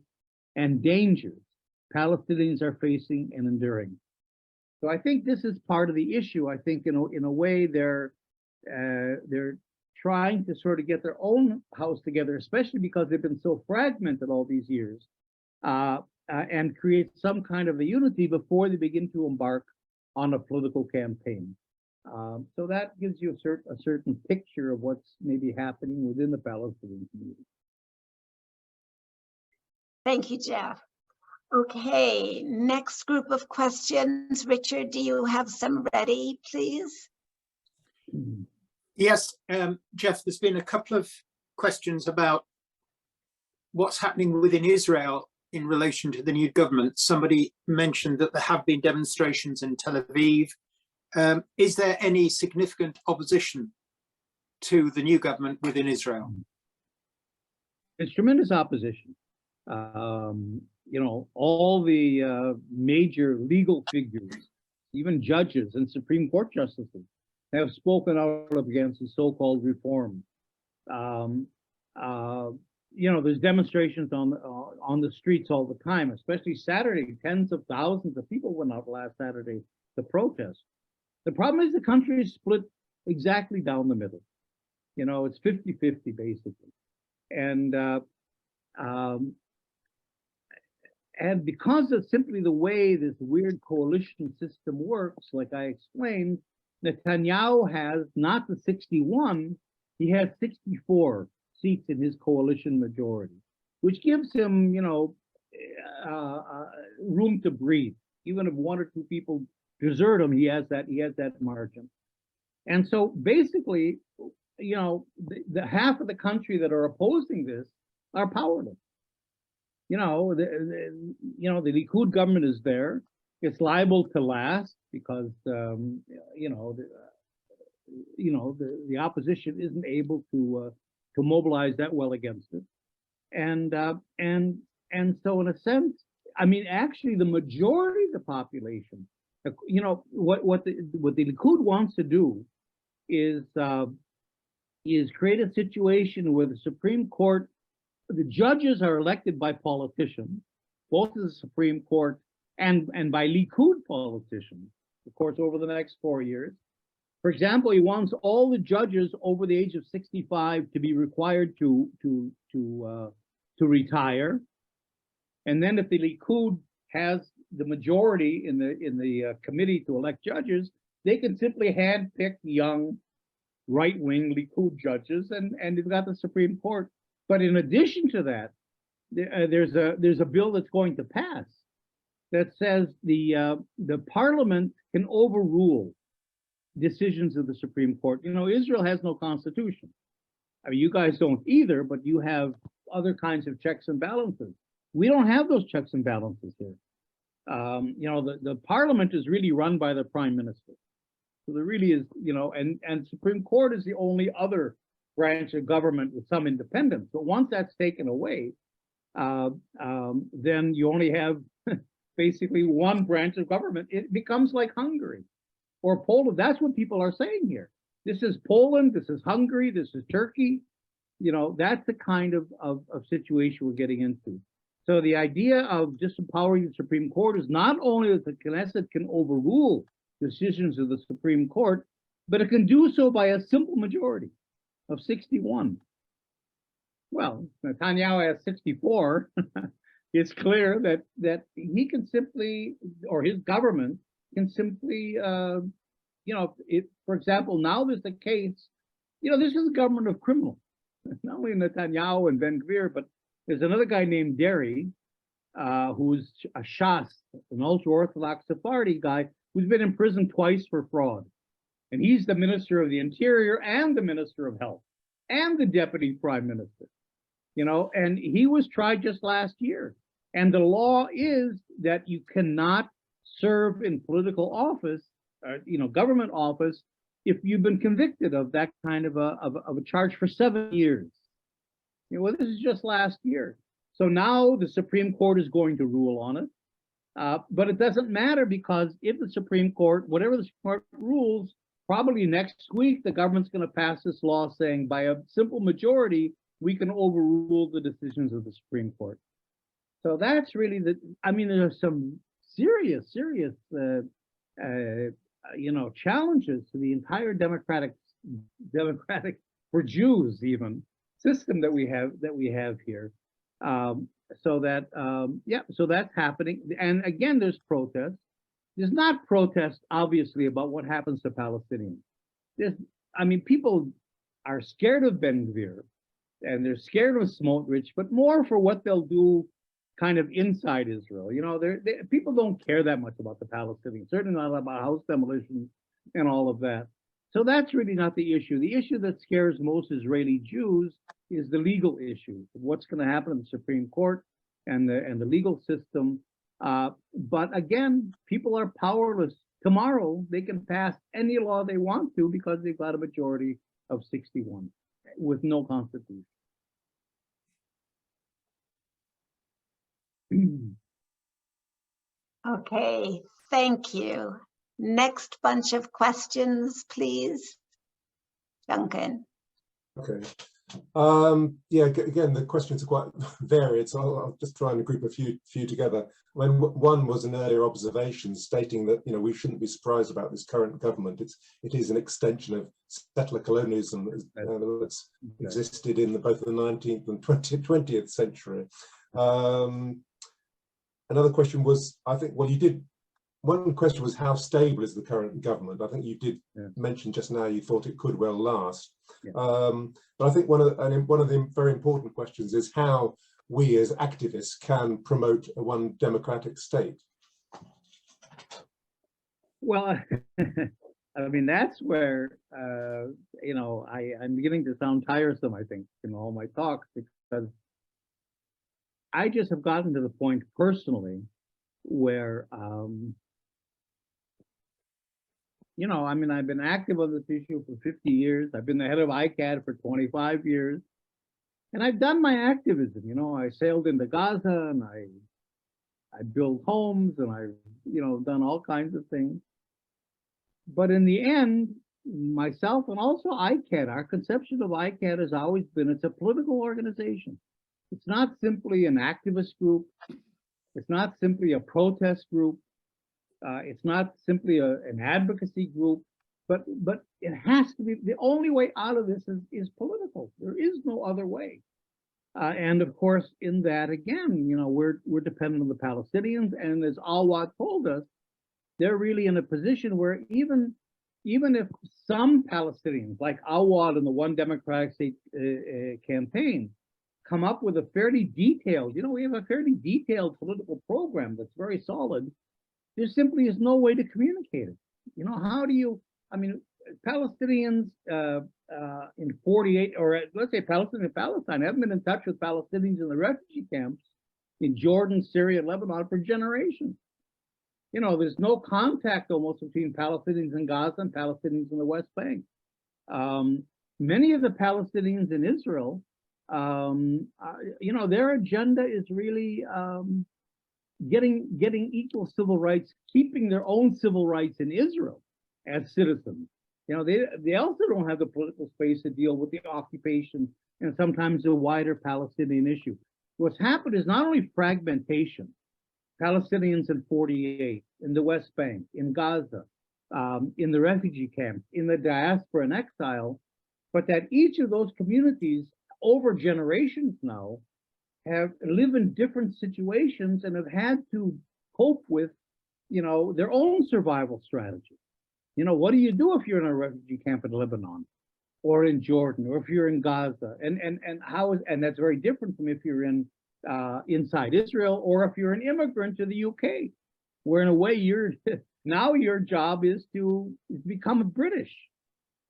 and dangers Palestinians are facing and enduring. So I think this is part of the issue. I think in a way they're trying to sort of get their own house together, especially because they've been so fragmented all these years, and create some kind of a unity before they begin to embark on a political campaign. So that gives you a certain picture of what's maybe happening within the Palestinian community. Thank you, Jeff. Okay, next group of questions. Richard, do you have some ready, please? Yes, Jeff, there's been a couple of questions about what's happening within Israel in relation to the new government. Somebody mentioned that there have been demonstrations in Tel Aviv. Is there any significant opposition to the new government within Israel? There's tremendous opposition. You know, all the major legal figures, even judges and Supreme Court justices, have spoken out against the so-called reform. You know, there's demonstrations on the streets all the time, especially Saturday. Tens of thousands of people went out last Saturday to protest. The problem is the country is split exactly down the middle. You know, it's 50-50 basically. And because of simply the way this weird coalition system works, like I explained, Netanyahu has not the 61, he has 64 seats in his coalition majority, which gives him, you know, room to breathe. Even if one or two people desert him, he has that margin. And so basically, you know, the half of the country that are opposing this are powerless. You know, the Likud government is there. It's liable to last because you know, the opposition isn't able to mobilize that well against it, and so in a sense, I mean, actually, the majority of the population, you know, what the Likud wants to do is create a situation where the Supreme Court, the judges are elected by politicians, both of the Supreme Court and by Likud politicians, of course, over the next 4 years. For example, he wants all the judges over the age of 65 to be required to retire. And then if the Likud has the majority in the committee to elect judges, they can simply handpick young right-wing Likud judges, and they've got the Supreme Court. But in addition to that, there's a bill that's going to pass that says the parliament can overrule decisions of the Supreme Court. You know, Israel has no constitution. I mean, you guys don't either, but you have other kinds of checks and balances. We don't have those checks and balances here. You know, the parliament is really run by the prime minister. So there really is, you know, and Supreme Court is the only other branch of government with some independence. But once that's taken away, then you only have basically one branch of government. It becomes like Hungary or Poland. That's what people are saying here. This is Poland, this is Hungary, this is Turkey. You know, that's the kind of situation we're getting into. So the idea of disempowering the Supreme Court is not only that the Knesset can overrule decisions of the Supreme Court, but it can do so by a simple majority of 61. Well, Netanyahu has 64. It's clear that he can simply, or his government can simply, you know, for example, now there's a case, you know, this is a government of criminals. Not only Netanyahu and Ben Gvir, but there's another guy named Derry, who's a Shas, an ultra-Orthodox Sephardi guy, who's been in prison twice for fraud. And he's the Minister of the Interior and the Minister of Health and the Deputy Prime Minister, you know, and he was tried just last year. And the law is that you cannot serve in political office, you know, government office, if you've been convicted of that kind of a charge for 7 years. You know, well, this is just last year. So now the Supreme Court is going to rule on it. But it doesn't matter, because if the Supreme Court, whatever the Supreme Court rules, probably next week, the government's going to pass this law saying by a simple majority, we can overrule the decisions of the Supreme Court. So that's really I mean, there's some serious, you know, challenges to the entire democratic for Jews even system that we have here. So that's happening. And again, there's protests. There's not protest, obviously, about what happens to Palestinians. I mean, people are scared of Ben Gvir, and they're scared of Smotrich, but more for what they'll do kind of inside Israel. You know, people don't care that much about the Palestinians, certainly not about house demolition and all of that. So that's really not the issue. The issue that scares most Israeli Jews is the legal issue, what's going to happen in the Supreme Court and the legal system. But again, people are powerless. Tomorrow, they can pass any law they want to because they've got a majority of 61 with no constitution. Okay, thank you. Next bunch of questions, please. Duncan. Okay. Yeah, again, the questions are quite varied, so I'll just try and group a few together. When one was an earlier observation stating that, you know, we shouldn't be surprised about this current government. It is an extension of settler colonialism that's existed in both the 19th and 20th century. Another question was, I think, well, one question was, how stable is the current government? I think you did mention just now you thought it could well last. But I think one of the very important questions is how we as activists can promote a one democratic state. Well, I mean, that's where, you know, I'm beginning to sound tiresome, I think, in all my talks, because I just have gotten to the point personally where, you know, I mean, I've been active on this issue for 50 years. I've been the head of iCAHD for 25 years. And I've done my activism. You know, I sailed into Gaza and I built homes and I've, you know, done all kinds of things. But in the end, myself and also iCAHD, our conception of iCAHD has always been it's a political organization. It's not simply an activist group. It's not simply a protest group. It's not simply an advocacy group, but it has to be, the only way out of this is political. There is no other way. And of course, in that, again, you know, we're dependent on the Palestinians, and as Awad told us, they're really in a position where even if some Palestinians, like Awad and the One Democratic State campaign, come up with a fairly detailed, you know, we have a fairly detailed political program that's very solid. There simply is no way to communicate it. You know, how do you, I mean, Palestinians in 48, or let's say Palestinians in Palestine, haven't been in touch with Palestinians in the refugee camps in Jordan, Syria, and Lebanon for generations. You know, there's no contact almost between Palestinians in Gaza and Palestinians in the West Bank. Many of the Palestinians in Israel, you know, their agenda is really getting equal civil rights, keeping their own civil rights in Israel as citizens. You know, they also don't have the political space to deal with the occupation and sometimes the wider Palestinian issue. What's happened is not only fragmentation, Palestinians in 48, in the West Bank, in Gaza, in the refugee camps, in the diaspora and exile, but that each of those communities over generations now live in different situations and have had to cope with, you know, their own survival strategy. You know, what do you do if you're in a refugee camp in Lebanon or in Jordan or if you're in Gaza? And that's very different from if you're in inside Israel or if you're an immigrant to the UK, where in a way you're Now your job is to become British,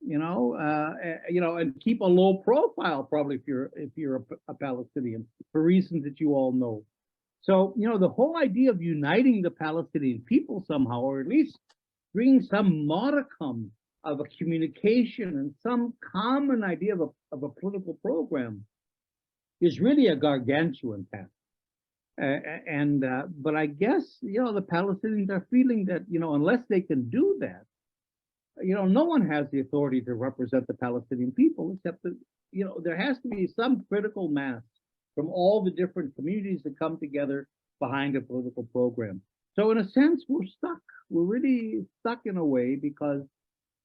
and keep a low profile, probably if you're a Palestinian, for reasons that you all know. So, the whole idea of uniting the Palestinian people somehow, or at least bringing some modicum of a communication and some common idea of a political program, is really a gargantuan task. But I guess, the Palestinians are feeling that, unless they can do that, no one has the authority to represent the Palestinian people, except that, there has to be some critical mass from all the different communities that come together behind a political program. So in a sense, we're stuck. We're really stuck in a way, because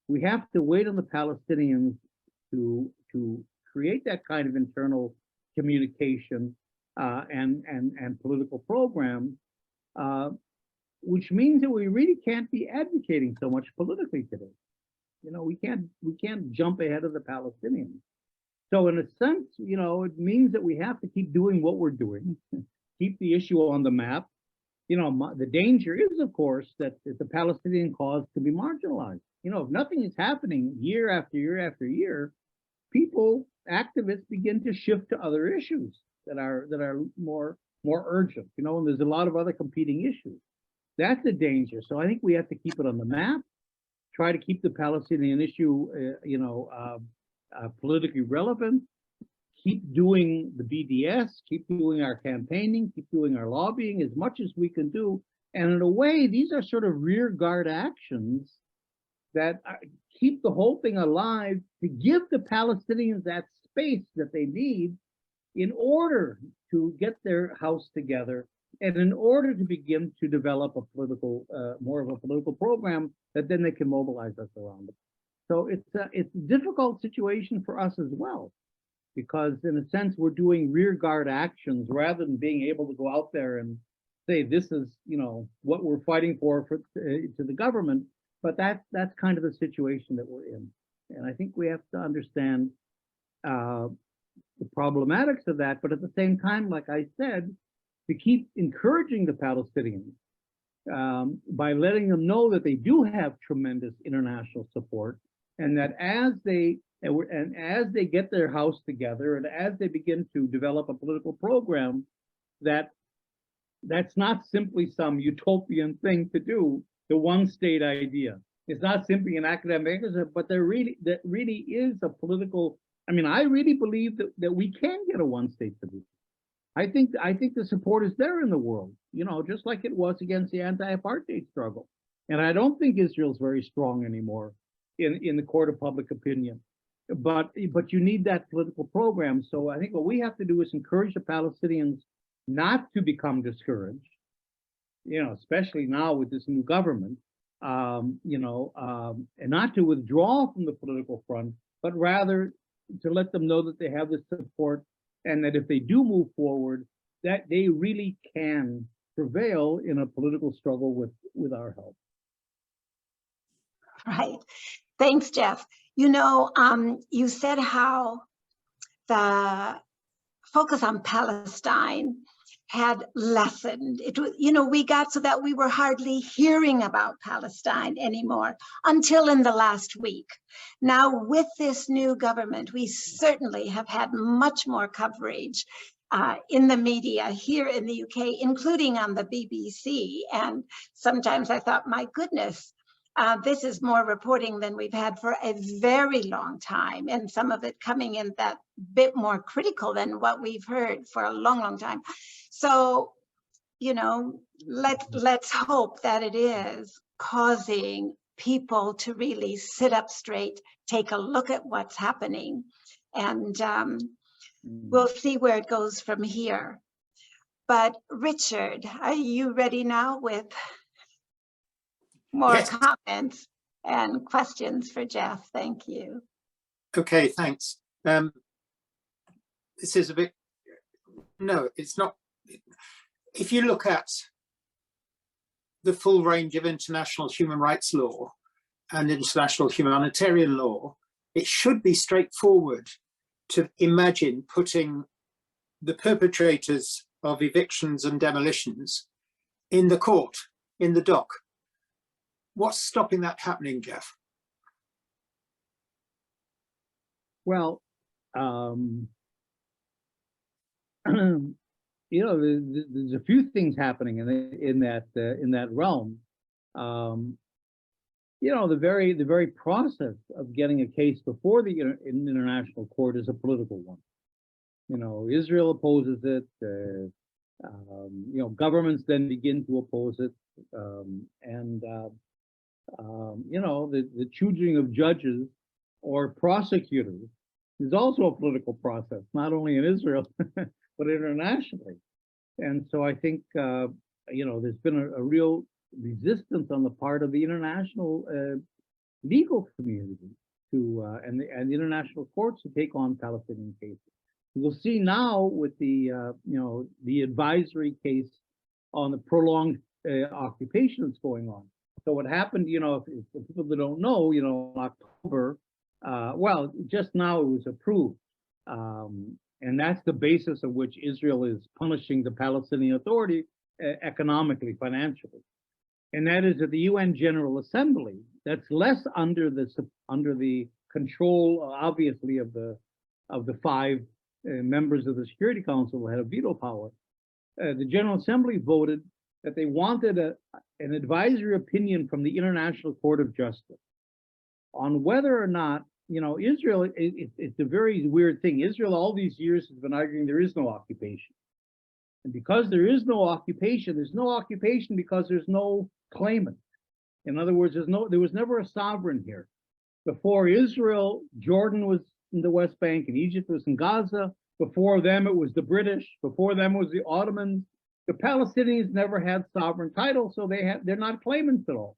we have to wait on the Palestinians to create that kind of internal communication and political program, which means that we really can't be advocating so much politically today. We can't jump ahead of the Palestinians. So in a sense, it means that we have to keep doing what we're doing, keep the issue on the map. The danger is, of course, that the Palestinian cause can be marginalized. If nothing is happening year after year after year, activists begin to shift to other issues that are more urgent, and there's a lot of other competing issues. That's a danger. So I think we have to keep it on the map, try to keep the Palestinian issue, politically relevant, keep doing the BDS, keep doing our campaigning, keep doing our lobbying as much as we can do. And in a way, these are sort of rear guard actions that keep the whole thing alive, to give the Palestinians that space that they need in order to get their house together, and in order to begin to develop more of a political program that then they can mobilize us around it. So it's a difficult situation for us as well, because in a sense we're doing rear guard actions rather than being able to go out there and say this is what we're fighting for to the government. But that's kind of the situation that we're in, and I think we have to understand the problematics of that. But at the same time, like I said, to keep encouraging the Palestinians by letting them know that they do have tremendous international support, and that as they get their house together and as they begin to develop a political program, that's not simply some utopian thing to do, the one state idea. It's not simply an academic exercise, but that really is a political. I really believe that we can get a one state solution. I think the support is there in the world, just like it was against the anti-apartheid struggle. And I don't think Israel's very strong anymore in the court of public opinion. But you need that political program. So I think what we have to do is encourage the Palestinians not to become discouraged, especially now with this new government, and not to withdraw from the political front, but rather to let them know that they have the support, and that if they do move forward, that they really can prevail in a political struggle with our help. Right. Thanks, Jeff. You said how the focus on Palestine had lessened. We got so that we were hardly hearing about Palestine anymore until in the last week. Now, with this new government, we certainly have had much more coverage in the media here in the UK, including on the BBC. And sometimes I thought, my goodness, this is more reporting than we've had for a very long time, and some of it coming in that bit more critical than what we've heard for a long, long time. So, let's hope that it is causing people to really sit up straight, take a look at what's happening, and we'll see where it goes from here. But Richard, are you ready now with more comments and questions for Jeff? Thank you. Okay, thanks. This is a bit, no, it's not. If you look at the full range of international human rights law and international humanitarian law, it should be straightforward to imagine putting the perpetrators of evictions and demolitions in the court, in the dock. What's stopping that happening, Jeff? Well, you know, there's a few things happening in that realm. You know, the very process of getting a case before the international court is a political one. You know, Israel opposes it. You know, governments then begin to oppose it, you know, the choosing of judges or prosecutors is also a political process, not only in Israel but internationally. And so I think you know, there's been a real resistance on the part of the international legal community to and the international courts to take on Palestinian cases. We'll see now with the you know, the advisory case on the prolonged occupation that's going on. So what happened, you know, if for people that don't know, you know, in October, well, just now it was approved. And that's the basis of which Israel is punishing the Palestinian Authority economically, financially. And that is that the UN General Assembly, that's less under the control, obviously, of the five members of the Security Council who had a veto power. The General Assembly voted that they wanted an advisory opinion from the International Court of Justice on whether or not, you know, Israel, it's a very weird thing. Israel all these years has been arguing there is no occupation. And because there is no occupation, there's no occupation because there's no claimant. In other words, there was never a sovereign here. Before Israel, Jordan was in the West Bank and Egypt was in Gaza. Before them, it was the British. Before them was the Ottomans. The Palestinians never had sovereign title, so they're not claimants at all.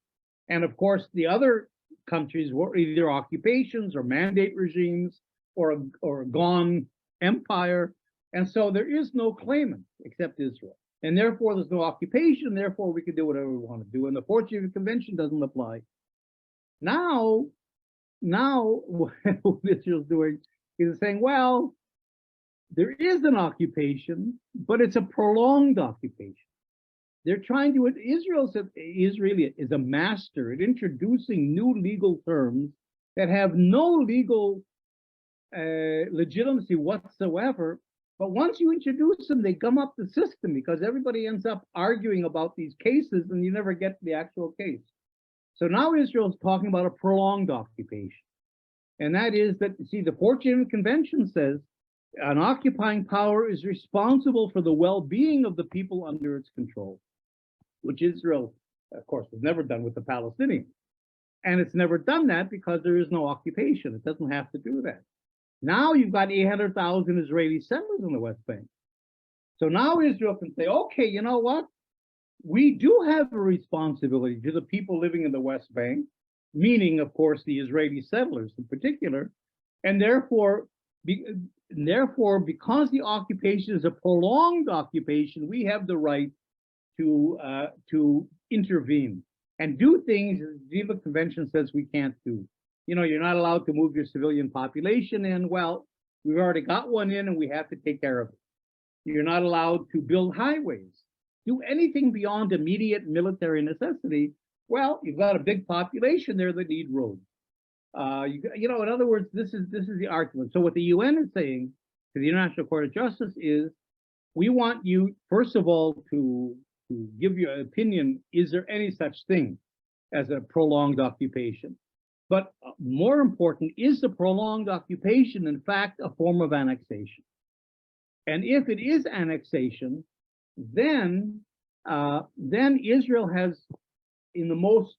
And of course, the other countries were either occupations or mandate regimes or a gone empire. And so there is no claimant except Israel. And therefore, there's no occupation. Therefore, we can do whatever we want to do. And the 14th Geneva Convention doesn't apply. Now what Israel's doing is saying, well, there is an occupation, but it's a prolonged occupation. They're trying to, Israel is a master at introducing new legal terms that have no legal legitimacy whatsoever. But once you introduce them, they gum up the system because everybody ends up arguing about these cases and you never get to the actual case. So now Israel is talking about a prolonged occupation. And that is that, see, the 14th Geneva Convention says an occupying power is responsible for the well-being of the people under its control, which Israel, of course, has never done with the Palestinians. And it's never done that because there is no occupation. It doesn't have to do that. Now you've got 800,000 Israeli settlers in the West Bank. So now Israel can say, okay, you know what? We do have a responsibility to the people living in the West Bank, meaning, of course, the Israeli settlers in particular. And therefore, because the occupation is a prolonged occupation, we have the right to intervene and do things the Geneva Convention says we can't do. You know, you're not allowed to move your civilian population in. Well, we've already got one in and we have to take care of it. You're not allowed to build highways, do anything beyond immediate military necessity. Well, you've got a big population there that need roads. You know, in other words, this is the argument. So what the UN is saying to the International Court of Justice is, we want you, first of all, to give your opinion, is there any such thing as a prolonged occupation? But more important, is the prolonged occupation, in fact, a form of annexation? And if it is annexation, then Israel has, in the most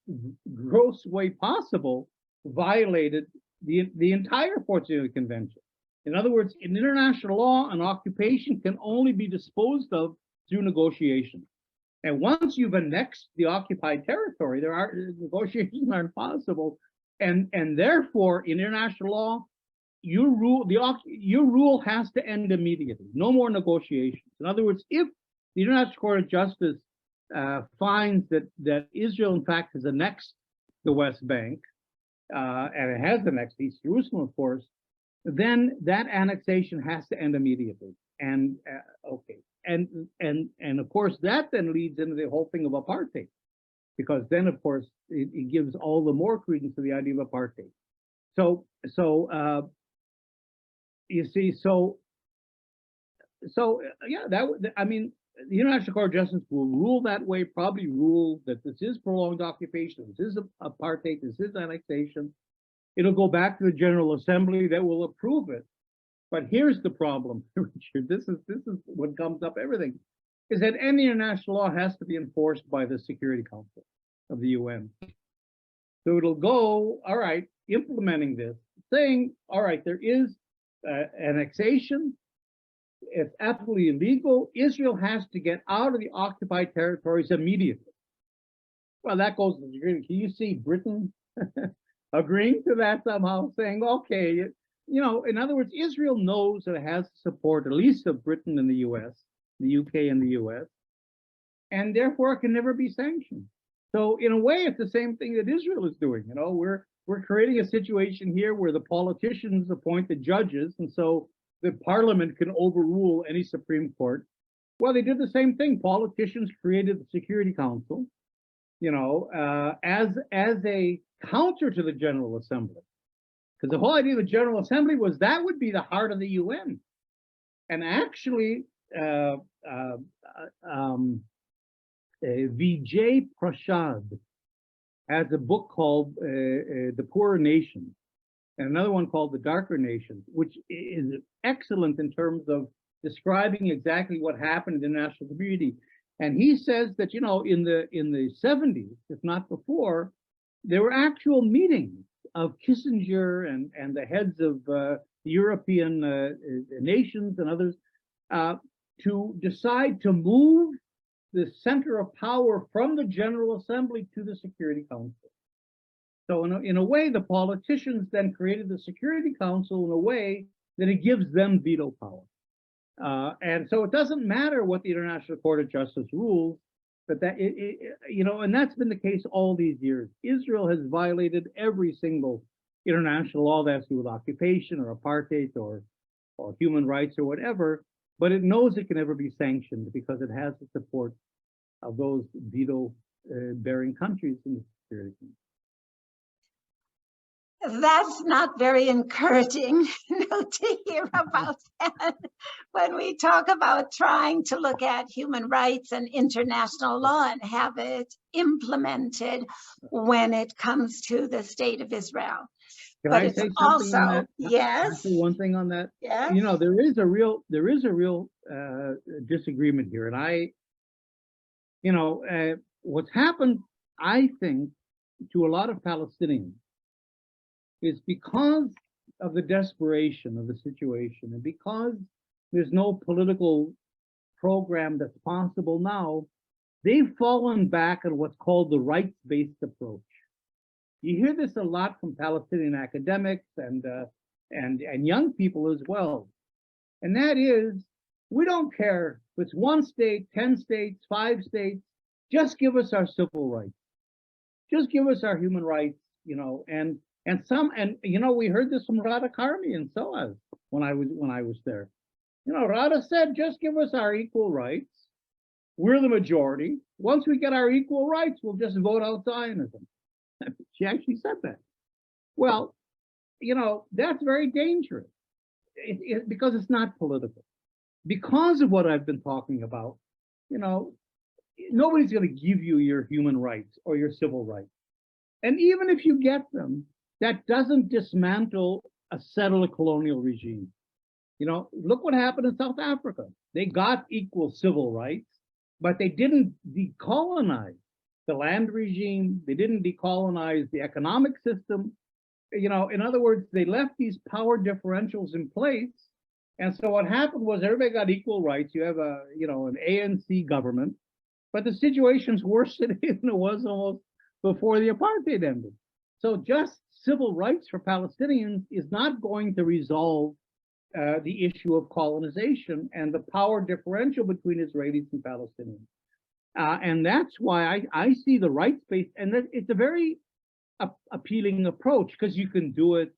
gross way possible, violated the entire 14th Geneva Convention. In other words, in international law, an occupation can only be disposed of through negotiation. And once you've annexed the occupied territory, negotiations aren't possible. And therefore, in international law, your rule has to end immediately. No more negotiations. In other words, if the International Court of Justice finds that Israel, in fact, has annexed the West Bank, and it has annexed East Jerusalem, of course, then that annexation has to end immediately. And okay, and of course that then leads into the whole thing of apartheid. because then, of course, it gives all the more credence to the idea of apartheid. So you see, yeah, I mean, the International Court of Justice will rule that way, probably rule that this is prolonged occupation, this is apartheid, this is annexation. It'll go back to the General Assembly that will approve it. But here's the problem, Richard. This is what comes up everything, is that any international law has to be enforced by the Security Council of the UN. So it'll go, all right, implementing this, saying, all right, there is annexation. It's absolutely illegal. Israel has to get out of the occupied territories immediately. Well, that goes to the security. Can you see Britain agreeing to that somehow, saying, okay, you know, in other words, Israel knows that it has support, at least of Britain and the US, the UK and the US, and therefore it can never be sanctioned. So in a way, it's the same thing that Israel is doing. You know, we're creating a situation here where the politicians appoint the judges, and so the parliament can overrule any Supreme Court. Well, they did the same thing. Politicians created the Security Council, you know, as a counter to the General Assembly. Because the whole idea of the General Assembly was that would be the heart of the UN. And actually, Vijay Prashad has a book called The Poorer Nations, and another one called The Darker Nations, which is excellent in terms of describing exactly what happened in the international community. And he says that, you know, in the 70s, if not before, there were actual meetings of Kissinger and the heads of European nations and others to decide to move the center of power from the General Assembly to the Security Council. So in a way, the politicians then created the Security Council in a way that it gives them veto power. And so it doesn't matter what the International Court of Justice rules, but that you know, and that's been the case all these years. Israel has violated every single international law that has to do with occupation or apartheid or human rights or whatever, but it knows it can never be sanctioned because it has the support of those veto-bearing countries in the Security Council. That's not very encouraging to hear about that when we talk about trying to look at human rights and international law and have it implemented when it comes to the state of Israel. Can But I it's say something also, on that? yes. Can I say one thing on that? Yes. You know, there is a real disagreement here, and you know, what's happened, I think, to a lot of Palestinians is because of the desperation of the situation and because there's no political program that's possible now, they've fallen back on what's called the rights-based approach. You hear this a lot from Palestinian academics and young people as well. And that is, we don't care if it's 1 state, 10 states, 5 states, just give us our civil rights. Just give us our human rights, you know, and you know, we heard this from Rada Karmi and Soaz when I was there. You know, Rada said, just give us our equal rights. We're the majority. Once we get our equal rights, we'll just vote out Zionism. She actually said that. Well, you know, that's very dangerous because it's not political. Because of what I've been talking about, you know, nobody's going to give you your human rights or your civil rights. And even if you get them, that doesn't dismantle a settler colonial regime. You know, look what happened in South Africa. They got equal civil rights, but they didn't decolonize the land regime. They didn't decolonize the economic system. You know, in other words, they left these power differentials in place. And so what happened was everybody got equal rights. You have an ANC government, but the situation's worse than it was almost before the apartheid ended. So just civil rights for Palestinians is not going to resolve the issue of colonization and the power differential between Israelis and Palestinians. And that's why I see the rights-based, and it's a very appealing approach because you can do it,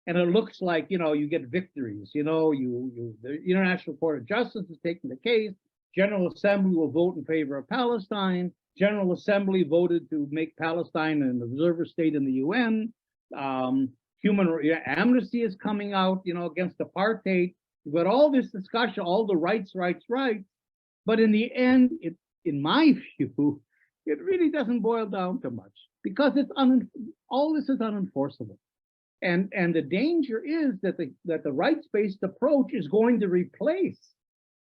and it looks like, you know, you get victories. You know, the International Court of Justice is taking the case. General Assembly will vote in favor of Palestine. General Assembly voted to make Palestine an observer state in the UN. Amnesty is coming out, against apartheid. You've got all this discussion, all the rights. But in the end, in my view, it really doesn't boil down to much because all this is unenforceable. And the danger is that the rights-based approach is going to replace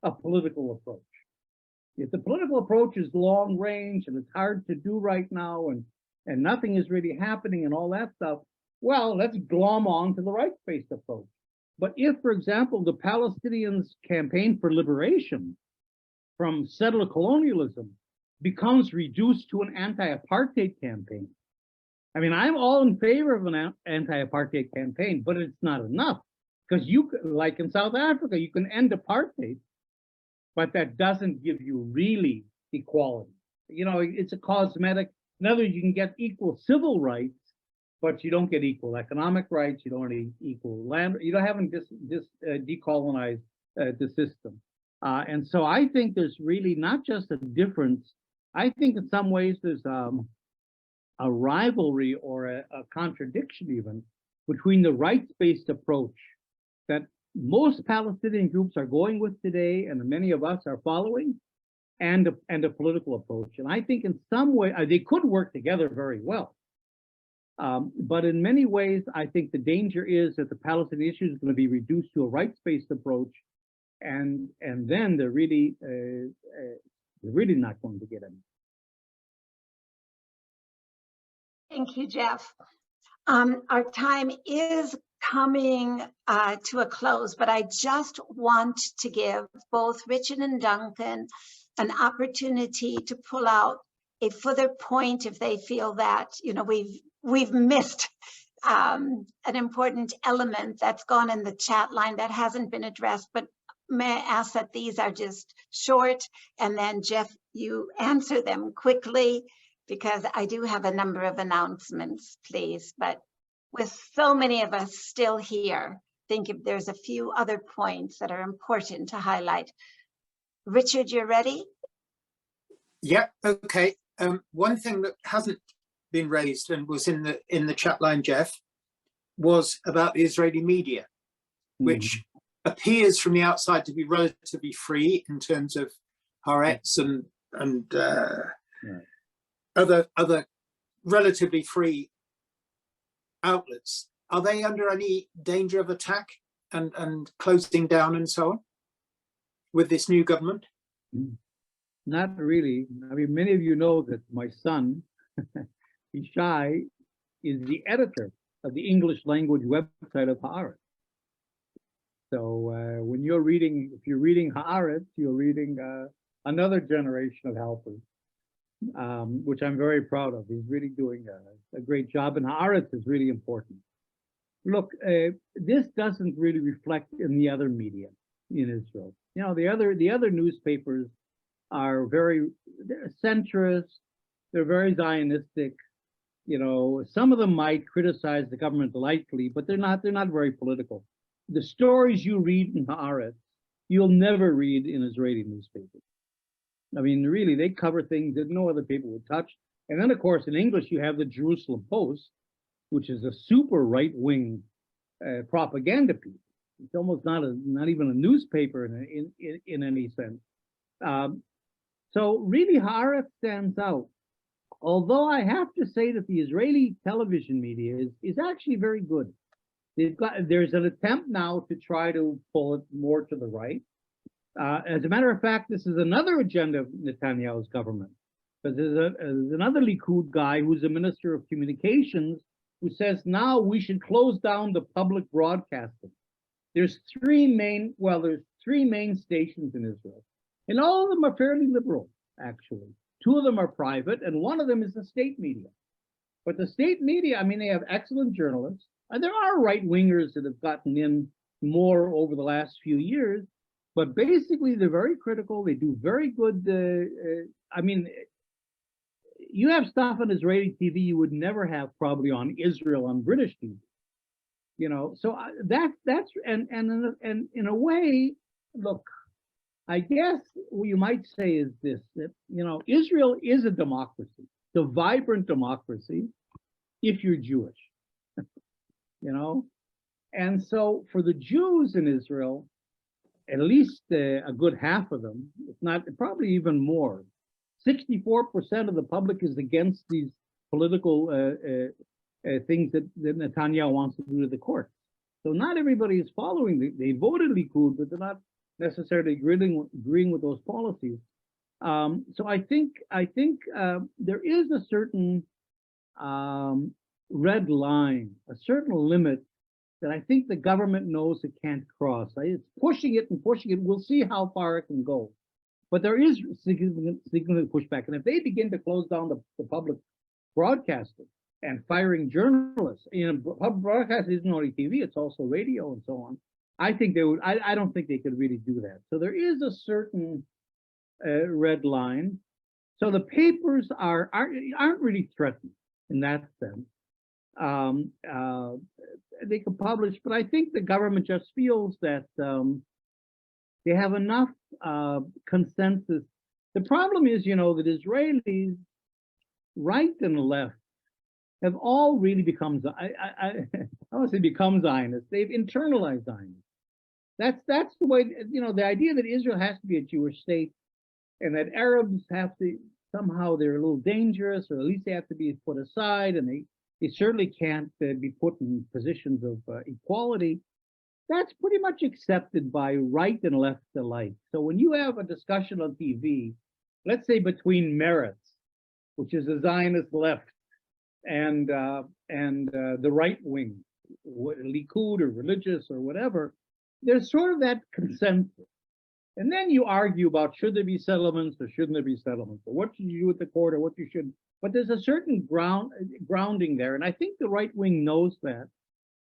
a political approach. If the political approach is long range and it's hard to do right now and nothing is really happening and all that stuff, well, let's glom on to the rights-based approach. But if, for example, the Palestinians' campaign for liberation from settler colonialism becomes reduced to an anti-apartheid campaign, I mean, I'm all in favor of an anti-apartheid campaign, but it's not enough because like in South Africa, you can end apartheid, but that doesn't give you really equality. It's a cosmetic. In other words, you can get equal civil rights, but you don't get equal economic rights. You don't get equal land. You haven't decolonized the system. And so I think there's really not just a difference. I think in some ways there's a rivalry or a contradiction even between the rights-based approach that most Palestinian groups are going with today and many of us are following and a political approach. And I think in some way they could work together very well. But in many ways, I think the danger is that the Palestinian issue is going to be reduced to a rights-based approach, and then they're really not going to get any. Thank you, Jeff. Our time is coming to a close, but I just want to give both Richard and Duncan an opportunity to pull out a further point if they feel that we've missed an important element that's gone in the chat line that hasn't been addressed. But may I ask that these are just short, and then Jeff, you answer them quickly, because I do have a number of announcements, please. But with so many of us still here, I think if there's a few other points that are important to highlight. Richard, you're ready? Yeah, okay. One thing that hasn't been raised and was in the chat line, Jeff, was about the Israeli media, which appears from the outside to be relatively free in terms of Haaretz and other relatively free outlets. Are they under any danger of attack and closing down and so on with this new government? Not really. I mean, many of you know that my son, Ishai, is the editor of the English language website of Haaretz. So when you're reading, if you're reading Haaretz, you're reading another generation of helpers, which I'm very proud of. He's really doing a great job, and Haaretz is really important. Look, this doesn't really reflect in the other media in Israel. The other newspapers are they're centrist, they're very Zionistic. Some of them might criticize the government lightly, but they're not very political. The stories you read in Haaretz, you'll never read in Israeli newspapers. I mean, really, they cover things that no other paper would touch. And then, of course, in English, you have the Jerusalem Post, which is a super right-wing propaganda piece. It's almost not even a newspaper in any sense. So really, Haaretz stands out. Although I have to say that the Israeli television media is actually very good. There's an attempt now to try to pull it more to the right. As a matter of fact, this is another agenda of Netanyahu's government. But there's another Likud guy who's a minister of communications who says now we should close down the public broadcasting. There's three main stations in Israel, and all of them are fairly liberal, actually. Two of them are private, and one of them is the state media. But the state media, I mean, they have excellent journalists, and there are right-wingers that have gotten in more over the last few years, but basically they're very critical. They do very good. I mean, you have stuff on Israeli TV you would never have probably on Israel on British TV. So that's and in a way, look, I guess what you might say is this, that, Israel is a democracy, it's a vibrant democracy if you're Jewish, And so for the Jews in Israel, at least a good half of them, if not probably even more, 64% of the public is against these political things that Netanyahu wants to do to the court. So not everybody is following. They voted Likud, but they're not necessarily agreeing with those policies. So I think there is a certain red line, a certain limit that I think the government knows it can't cross. It's pushing it and pushing it. We'll see how far it can go. But there is significant pushback. And if they begin to close down the public broadcasting and firing journalists, public broadcasting isn't only TV, it's also radio and so on. I think they would. I don't think they could really do that. So there is a certain red line. So the papers aren't really threatened in that sense. They can publish, but I think the government just feels that they have enough consensus. The problem is, that Israelis, right and left, have all really become, I want to say become Zionists. They've internalized Zionists. That's the way, the idea that Israel has to be a Jewish state and that Arabs have to, somehow they're a little dangerous, or at least they have to be put aside, and they certainly can't be put in positions of equality. That's pretty much accepted by right and left alike. So when you have a discussion on TV, let's say between Meretz, which is the Zionist left, and the right wing, Likud or religious or whatever, there's sort of that consensus. And then you argue about should there be settlements or shouldn't there be settlements, or what should you do with the court or what you shouldn't. But there's a certain grounding there, and I think the right wing knows that.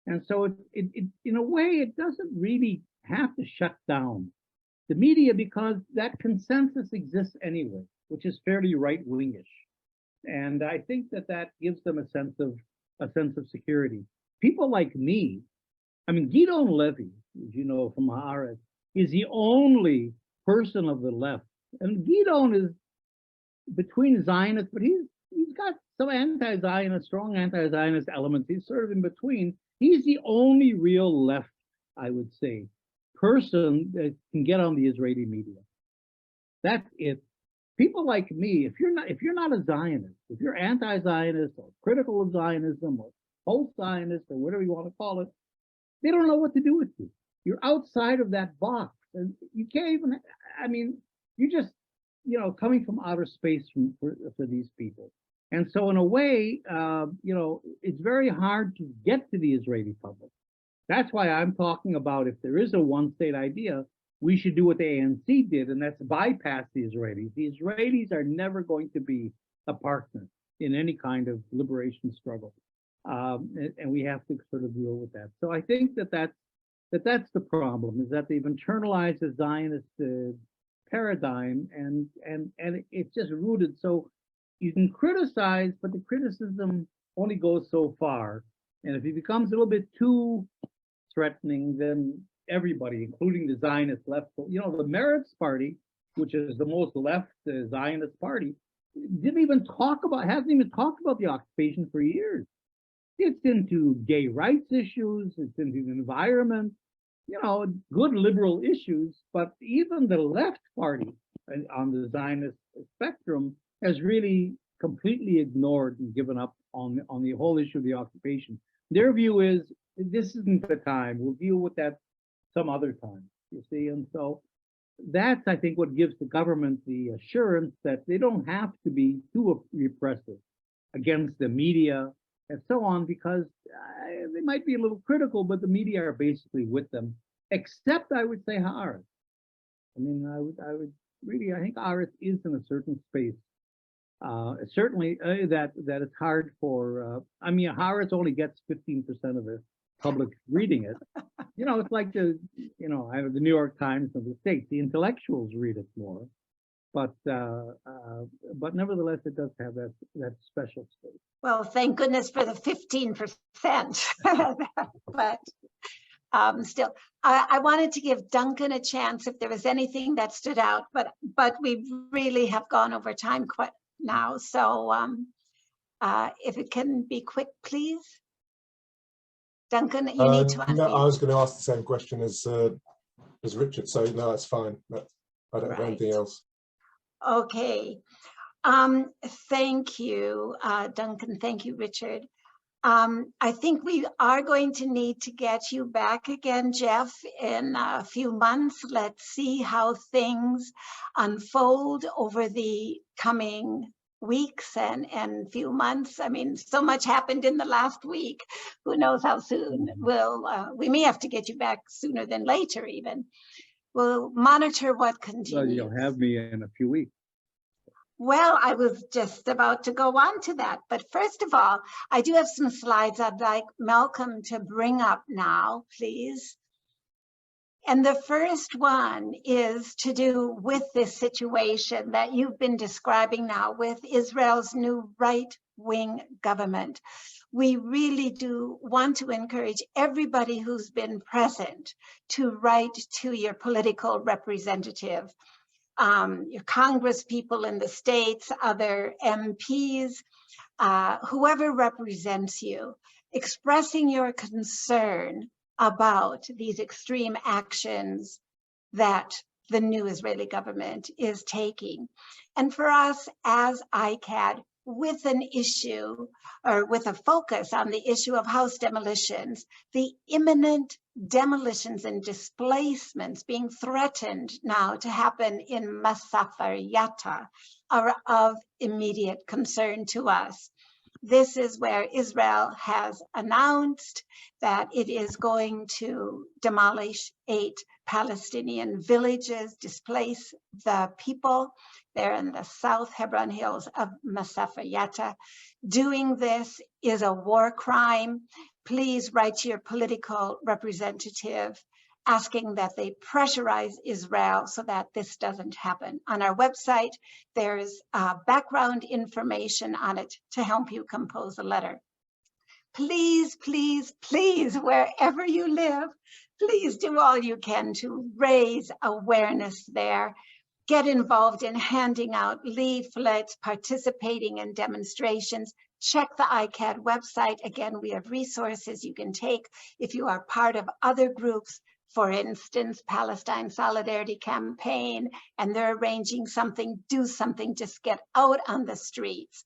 And so it in a way, it doesn't really have to shut down the media because that consensus exists anyway, which is fairly right-wingish. And I think that gives them a sense of security. People like me, Gidon Levy, as you know from Haaretz, is the only person of the left. And Gidon is between Zionists, but he's got some anti-Zionist, strong anti-Zionist elements. He's sort of in between. He's the only real left, I would say, person that can get on the Israeli media. That's it. People like me, if you're not a Zionist, if you're anti-Zionist or critical of Zionism or post-Zionist or whatever you want to call it, they don't know what to do with you. You're outside of that box, and you can't even. You just, coming from outer space for these people. And so in a way, it's very hard to get to the Israeli public. That's why I'm talking about if there is a one-state idea, we should do what the ANC did, and that's bypass the Israelis. The Israelis are never going to be a partner in any kind of liberation struggle. And we have to sort of deal with that. So I think that's the problem, is that they've internalized the Zionist paradigm, and it's just rooted. So you can criticize, but the criticism only goes so far. And if it becomes a little bit too threatening, then everybody, including the Zionist left, the Meretz party, which is the most left Zionist party, hasn't even talked about the occupation for years. It's into gay rights issues, it's into the environment, good liberal issues, but even the left party on the Zionist spectrum has really completely ignored and given up on the whole issue of the occupation. Their view is, this isn't the time, we'll deal with that some other time, you see? And so that's, I think, what gives the government the assurance that they don't have to be too repressive against the media and so on, because they might be a little critical, but the media are basically with them, except, I would say, Haaretz. I think Haaretz is in a certain space. Certainly that it's hard for, Haaretz only gets 15% of the public reading it. It's like the New York Times of the States. The intellectuals read it more, but nevertheless, it does have that special space. Well, thank goodness for the 15%. still. I wanted to give Duncan a chance if there was anything that stood out, but we really have gone over time quite now. So if it can be quick, please. Duncan, you need to unmute. No, I was going to ask the same question as Richard, so no, that's fine. I don't have anything else. Okay. Thank you, Duncan. Thank you, Richard. I think we are going to need to get you back again, Jeff, in a few months. Let's see how things unfold over the coming weeks and few months. I mean, so much happened in the last week. Who knows how soon we may have to get you back sooner than later even. We'll monitor what continues. Well, you'll have me in a few weeks. Well, I was just about to go on to that. But first of all, I do have some slides I'd like Malcolm to bring up now, please. And the first one is to do with this situation that you've been describing now with Israel's new right-wing government. We really do want to encourage everybody who's been present to write to your political representative, your Congress people in the states, other MPs, whoever represents you, expressing your concern about these extreme actions that the new Israeli government is taking. And for us as iCAHD, with an issue or with a focus on the issue of house demolitions, the imminent demolitions and displacements being threatened now to happen in Masafer Yatta are of immediate concern to us. This is where Israel has announced that it is going to demolish 8 Palestinian villages, displace the people. They're in the South Hebron Hills of Masafer Yatta. Doing this is a war crime. Please write to your political representative asking that they pressurize Israel so that this doesn't happen. On our website, there's background information on it to help you compose a letter. Please, please, please, wherever you live, please do all you can to raise awareness there. Get involved in handing out leaflets, participating in demonstrations. Check the iCAHD website. Again, we have resources you can take if you are part of other groups. For instance, Palestine Solidarity Campaign, and they're arranging something, do something, just get out on the streets.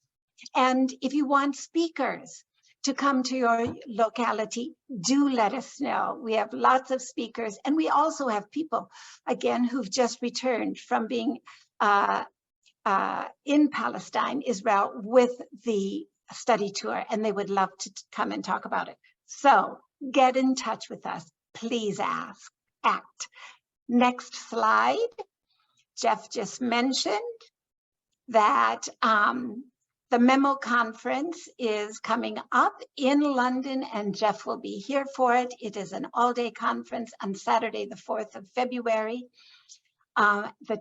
And if you want speakers to come to your locality, do let us know. We have lots of speakers, and we also have people, again, who've just returned from being in Palestine, Israel, with the study tour, and they would love to come and talk about it. So get in touch with us. Please act. Next slide. Jeff just mentioned that the memo conference is coming up in London, and Jeff will be here for it. It is an all-day conference on Saturday, the 4th of February. The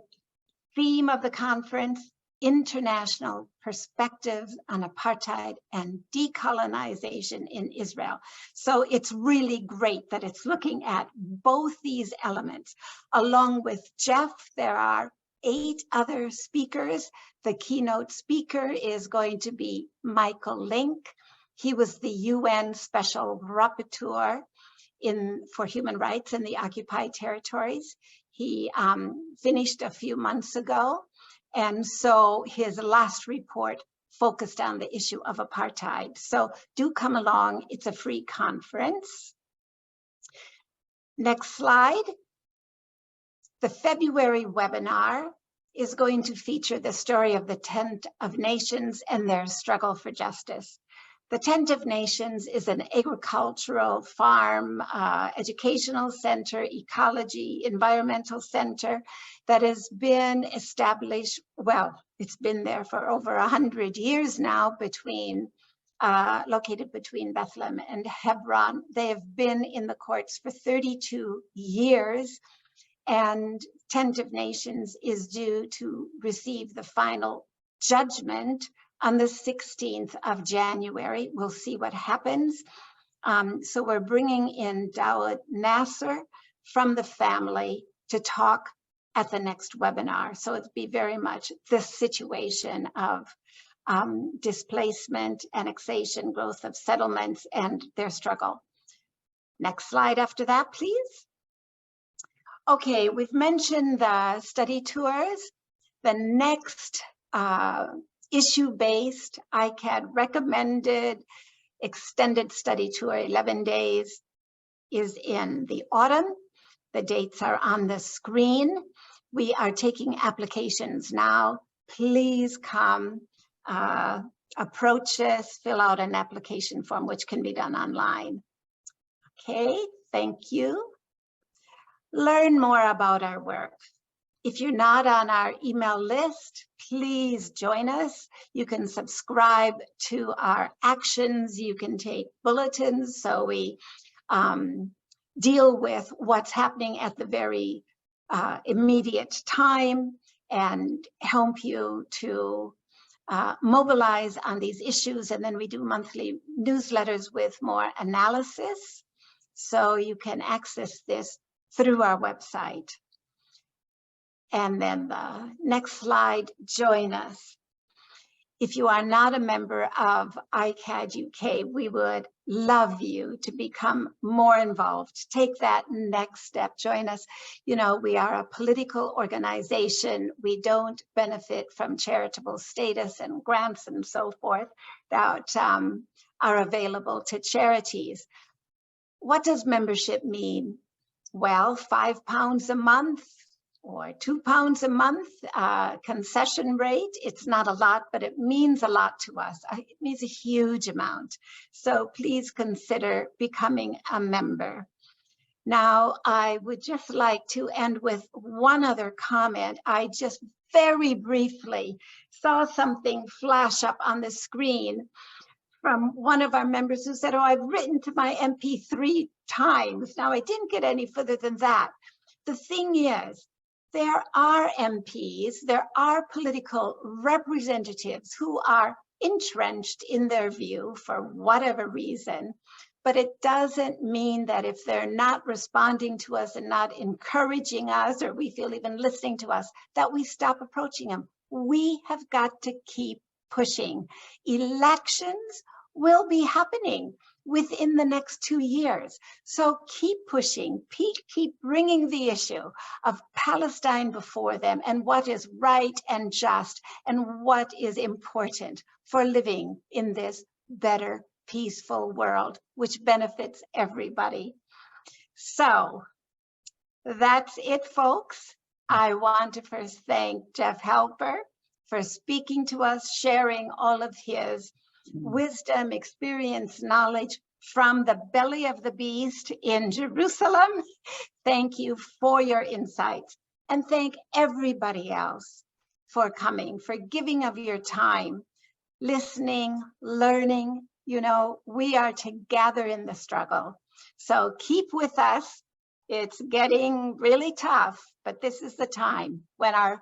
theme of the conference, International Perspectives on Apartheid and Decolonization in Israel. So it's really great that it's looking at both these elements. Along with Jeff, there are 8 other speakers. The keynote speaker is going to be Michael Link. He was the UN Special Rapporteur for human rights in the occupied territories. He finished a few months ago. And so his last report focused on the issue of apartheid. So do come along. It's a free conference. Next slide. The February webinar is going to feature the story of the Tent of Nations and their struggle for justice. The Tent of Nations is an agricultural, farm, educational center, ecology, environmental center that has been established, well, it's been there for over 100 years now, located between Bethlehem and Hebron. They have been in the courts for 32 years, and Tent of Nations is due to receive the final judgment on the 16th of January. We'll see what happens. So we're bringing in Dawud Nasser from the family to talk at the next webinar. So it'd be very much the situation of displacement, annexation, growth of settlements, and their struggle. Next slide after that, please. Okay, we've mentioned the study tours. The next issue-based iCAHD recommended extended study tour, 11 days, is in the autumn. The dates are on the screen. We are taking applications now. Please come, approach us, fill out an application form, which can be done online. Okay, thank you. Learn more about our work. If you're not on our email list, please join us. You can subscribe to our actions. You can take bulletins so we deal with what's happening at the very immediate time and help you to mobilize on these issues. And then we do monthly newsletters with more analysis. So you can access this through our website. And then the next slide, join us. If you are not a member of iCAHD UK, we would love you to become more involved. Take that next step, join us. You know, we are a political organization. We don't benefit from charitable status and grants and so forth that are available to charities. What does membership mean? Well, £5 a month or £2 a month concession rate. It's not a lot, but it means a lot to us. It means a huge amount. So please consider becoming a member. Now, I would just like to end with one other comment. I just very briefly saw something flash up on the screen from one of our members who said, oh, I've written to my MP 3 times. Now, I didn't get any further than that. The thing is, there are MPs, there are political representatives who are entrenched in their view for whatever reason, but it doesn't mean that if they're not responding to us and not encouraging us, or we feel even listening to us, that we stop approaching them. We have got to keep pushing. Elections will be happening within the next 2 years. So keep pushing, keep bringing the issue of Palestine before them and what is right and just and what is important for living in this better, peaceful world, which benefits everybody. So that's it, folks. I want to first thank Jeff Halper for speaking to us, sharing all of his wisdom, experience, knowledge from the belly of the beast in Jerusalem. Thank you for your insights, and thank everybody else for coming, for giving of your time, listening, learning. You know, we are together in the struggle. So keep with us. It's getting really tough, but this is the time when our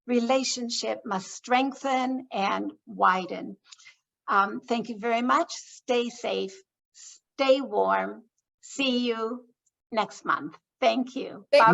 relationship must strengthen and widen. Thank you very much. Stay safe, stay warm. See you next month. Thank you. Bye-bye.